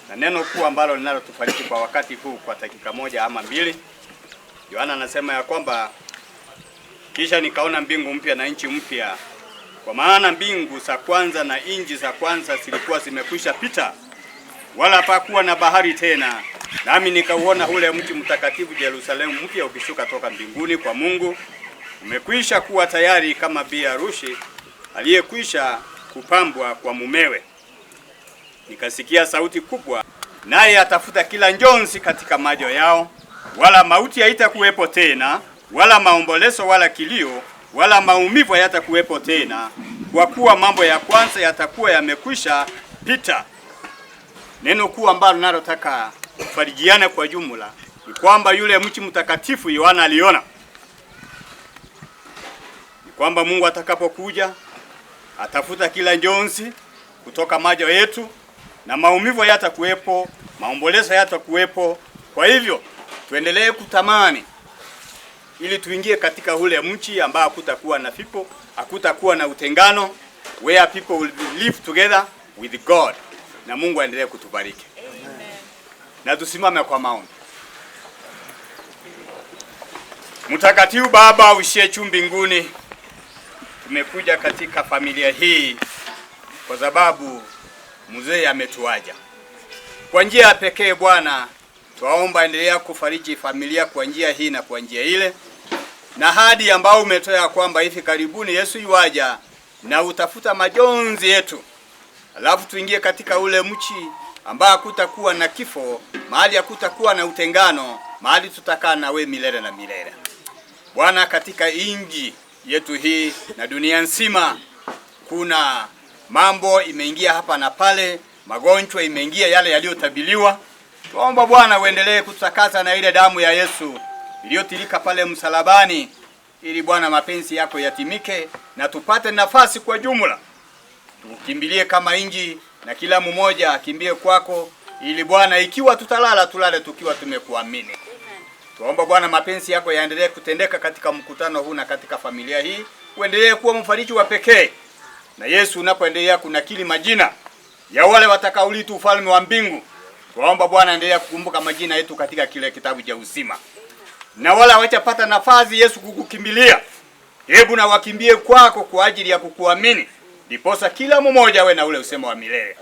na neno kuu ambalo linalotufariki kwa wakati huu kwa dakika moja ama mbili. Yohana anasema ya kwamba kisha nikaona mbingu mpya na nchi mpya, kwa maana mbingu za kwanza na nchi za kwanza zilikuwa zimekwisha pita, wala hapakuwa na bahari tena. Nami nikauona ule mji mtakatifu Yerusalemu mpya ukishuka toka mbinguni kwa Mungu, umekwisha kuwa tayari kama bi harusi aliyekwisha kupambwa kwa mumewe. Nikasikia sauti kubwa, naye atafuta kila njonzi katika macho yao, wala mauti haitakuwepo tena, wala maombolezo wala kilio, wala maumivu hayatakuwepo tena, kwa kuwa mambo ya kwanza yatakuwa yamekwisha pita. Neno kuu ambalo nalotaka kufarijiana kwa jumla ni kwamba yule mchi mtakatifu Yohana aliona ni kwamba Mungu atakapokuja atafuta kila njonzi kutoka macho yetu, na maumivu hayatakuwepo, maombolezo hayatakuwepo. Kwa hivyo tuendelee kutamani ili tuingie katika ule mchi ambao hakutakuwa na fipo, hakutakuwa na utengano, where people will live together with God. Na Mungu aendelee kutubariki. Amen. Na tusimame kwa maombi. Mtakatifu Baba uishie juu mbinguni, tumekuja katika familia hii kwa sababu mzee ametuaja. Kwa njia ya pekee Bwana, twaomba endelea kufariji familia kwa njia hii na kwa njia ile. Na hadi ambao umetoa kwamba hivi karibuni Yesu yuaja na utafuta majonzi yetu. Alafu tuingie katika ule mchi ambao hakutakuwa na kifo, mahali hakutakuwa na utengano, mahali tutakaa na wewe milele na milele. Bwana, katika inji yetu hii na dunia nzima kuna mambo imeingia hapa na pale, magonjwa imeingia yale yaliyotabiliwa. Tuomba Bwana uendelee kutakasa na ile damu ya Yesu iliyotilika pale msalabani, ili Bwana mapenzi yako yatimike na tupate nafasi kwa jumla. Tukimbilie kama inji na kila mmoja akimbie kwako, ili Bwana ikiwa tutalala tulale tukiwa tumekuamini. Tuomba Bwana mapenzi yako yaendelee kutendeka katika mkutano huu na katika familia hii. Uendelee kuwa mfariji wa pekee. Na Yesu unapoendelea kunakili majina ya wale watakaolitu ufalme wa mbingu, tuomba Bwana endelea kukumbuka majina yetu katika kile kitabu cha uzima. Na wala hawajapata nafasi Yesu kukukimbilia, hebu na wakimbie kwako kwa ajili ya kukuamini. Ndiposa kila mmoja awe na ule usema wa milele.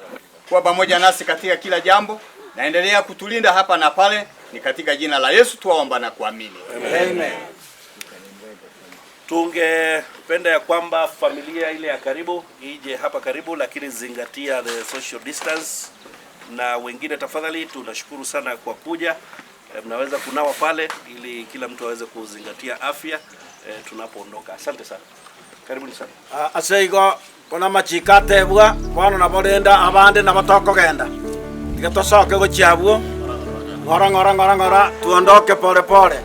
Kwa pamoja nasi katika kila jambo, naendelea kutulinda hapa na pale, ni katika jina la Yesu tuomba na kuamini. Amen. Tungependa ya kwamba familia ile ya karibu ije hapa karibu, lakini zingatia the social distance. Na wengine tafadhali, tunashukuru sana kwa kuja. Mnaweza kunawa pale ili kila mtu aweze kuzingatia afya tunapoondoka. Asante sana. Karibuni sana. Asaigo kuna machikate bwa bwana na borenda abande na batoko genda. Tikatosoke gochiabuo. Ngora tuondoke pole pole.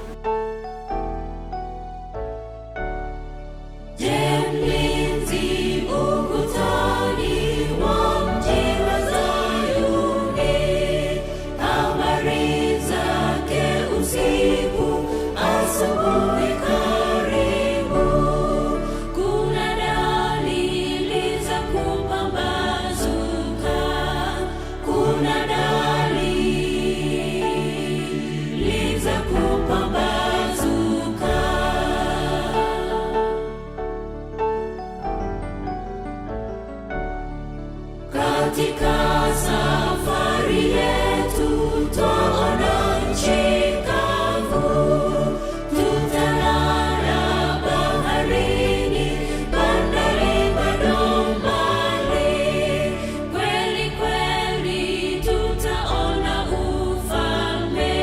Katika safari yetu twaona nchi kavu, tutalala baharini, bandari bado mbali. Kweli kweli tutaona ufalme,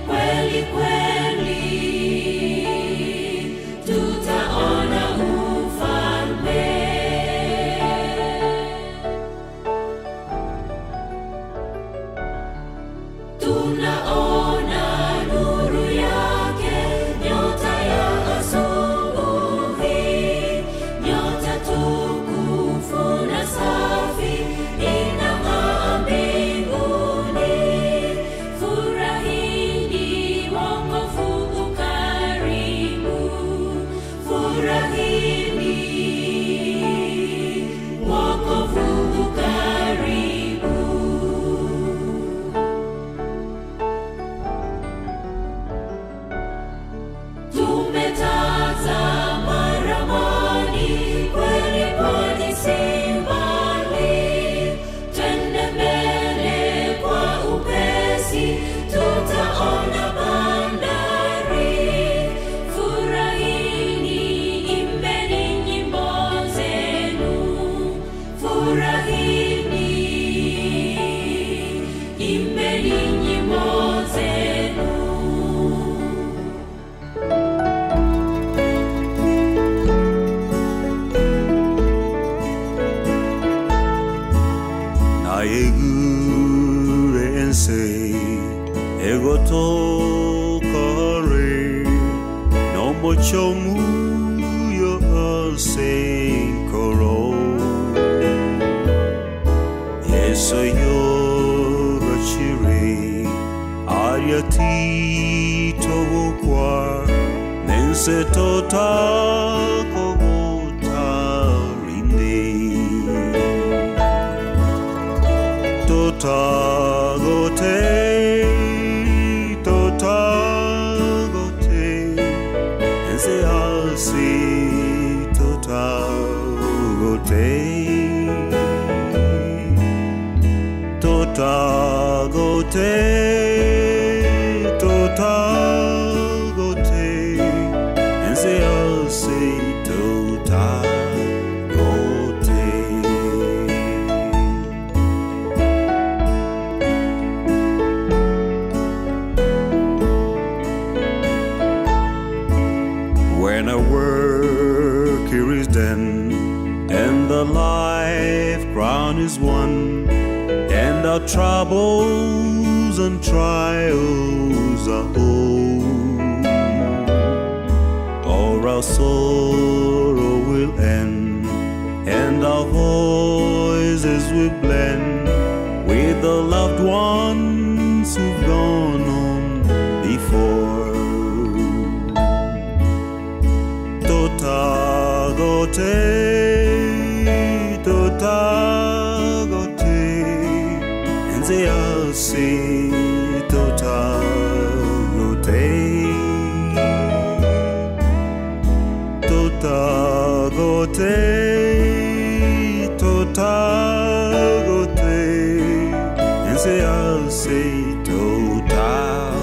kweli kweli tutaona ufalme. Ayegurense egotokare no mochomu yo senkoro eso yo gachire ariatito kwa nense totako Totagote, totagote, and say I'll see totagote, totagote, totagote, and say I'll see totagote. When our work here is done, and the life crown is won, and our troubles and trials are over, all our sorrow will end, and our voices will blend with the loved ones who've gone on before. Totagote, totagote, and say I'll see totagote, totagote, totagote, and say I'll see totagote.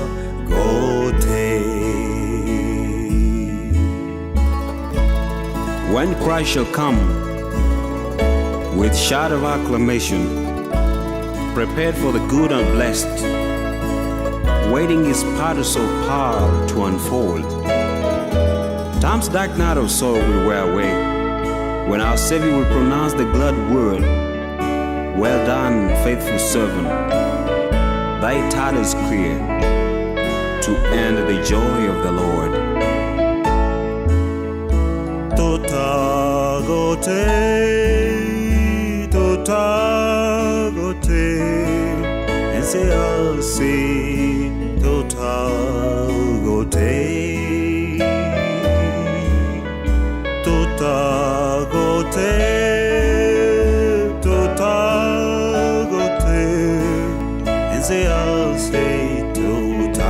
When Christ shall come with shout of acclamation, prepared for the good and blessed, waiting his parcel power to unfold. Time's dark night of sorrow will wear away, when our Savior will pronounce the glad word, well done, faithful servant, thy title is clear, to end the joy of the Lord. Totagote, totagote, and say I'll see totagote, totagote, totagote, and say I'll say totagote.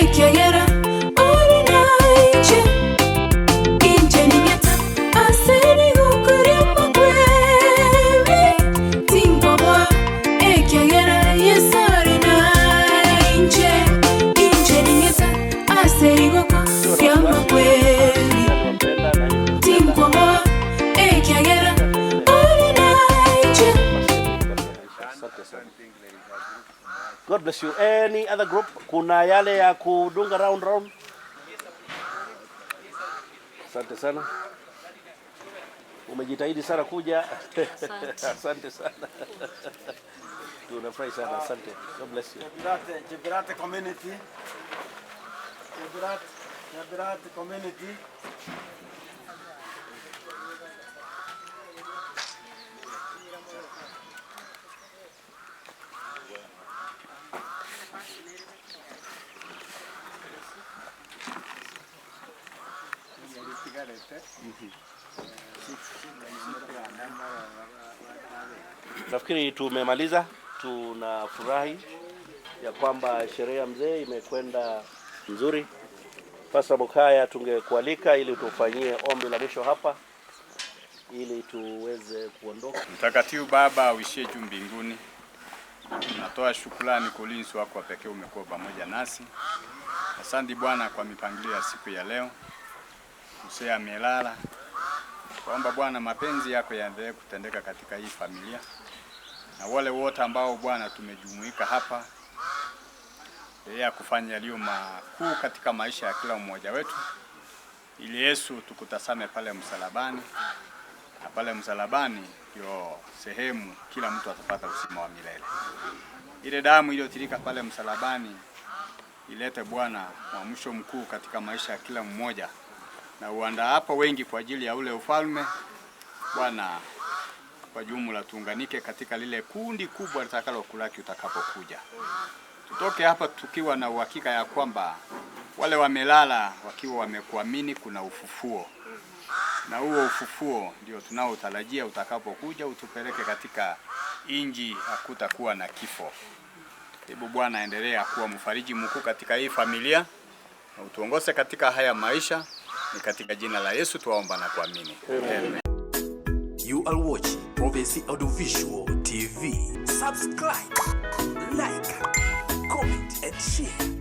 ekyagera olinaije inje ningeta aseri gukurima kweli tingobwa ekyagera yesari naije inje ningeta aseri gukurima kweli tingobwa ekyagera olinaije. God bless you. Any other group? Kuna yale ya kudunga round? Asante sana. Umejitahidi sana kuja. Asante sana. Tunafurahi sana. Asante. God bless you. Jibirate community. Jibirate community. Nafikiri tumemaliza. Tunafurahi ya kwamba sherehe ya mzee imekwenda nzuri. Pastor Mukaya, tungekualika ili tufanyie ombi la mwisho hapa ili tuweze kuondoka. Mtakatifu Baba uishie juu mbinguni, natoa shukrani kwa ulinzi wako pekee, umekuwa pamoja nasi. Asante Bwana kwa mipangilio ya siku ya leo. Mzee amelala. Kwamba Bwana mapenzi yako yaendelee kutendeka katika hii familia. Na wale wote ambao Bwana tumejumuika hapa ya kufanya yaliyo makuu katika maisha ya kila mmoja wetu. Ili Yesu tukutasame pale msalabani. Na pale msalabani ndio sehemu kila mtu atapata uzima wa milele. Ile damu iliyotirika pale msalabani ilete Bwana mwamsho mkuu katika maisha ya kila mmoja. Na uandaa hapo wengi kwa ajili ya ule ufalme. Bwana, kwa jumla tuunganike katika lile kundi kubwa litakalokulaki utakapokuja. Tutoke hapa tukiwa na uhakika ya kwamba wale wamelala wakiwa wamekuamini kuna ufufuo. Na huo ufufuo ndio tunaotarajia utakapokuja utupeleke katika inji hakutakuwa na kifo. Hebu Bwana endelea kuwa mfariji mkuu katika hii familia. Na utuongoze katika haya maisha. Ni katika jina la Yesu tuomba na kuamini. Amen. You are watching Prophecy Audiovisual TV. Subscribe, like, comment and share.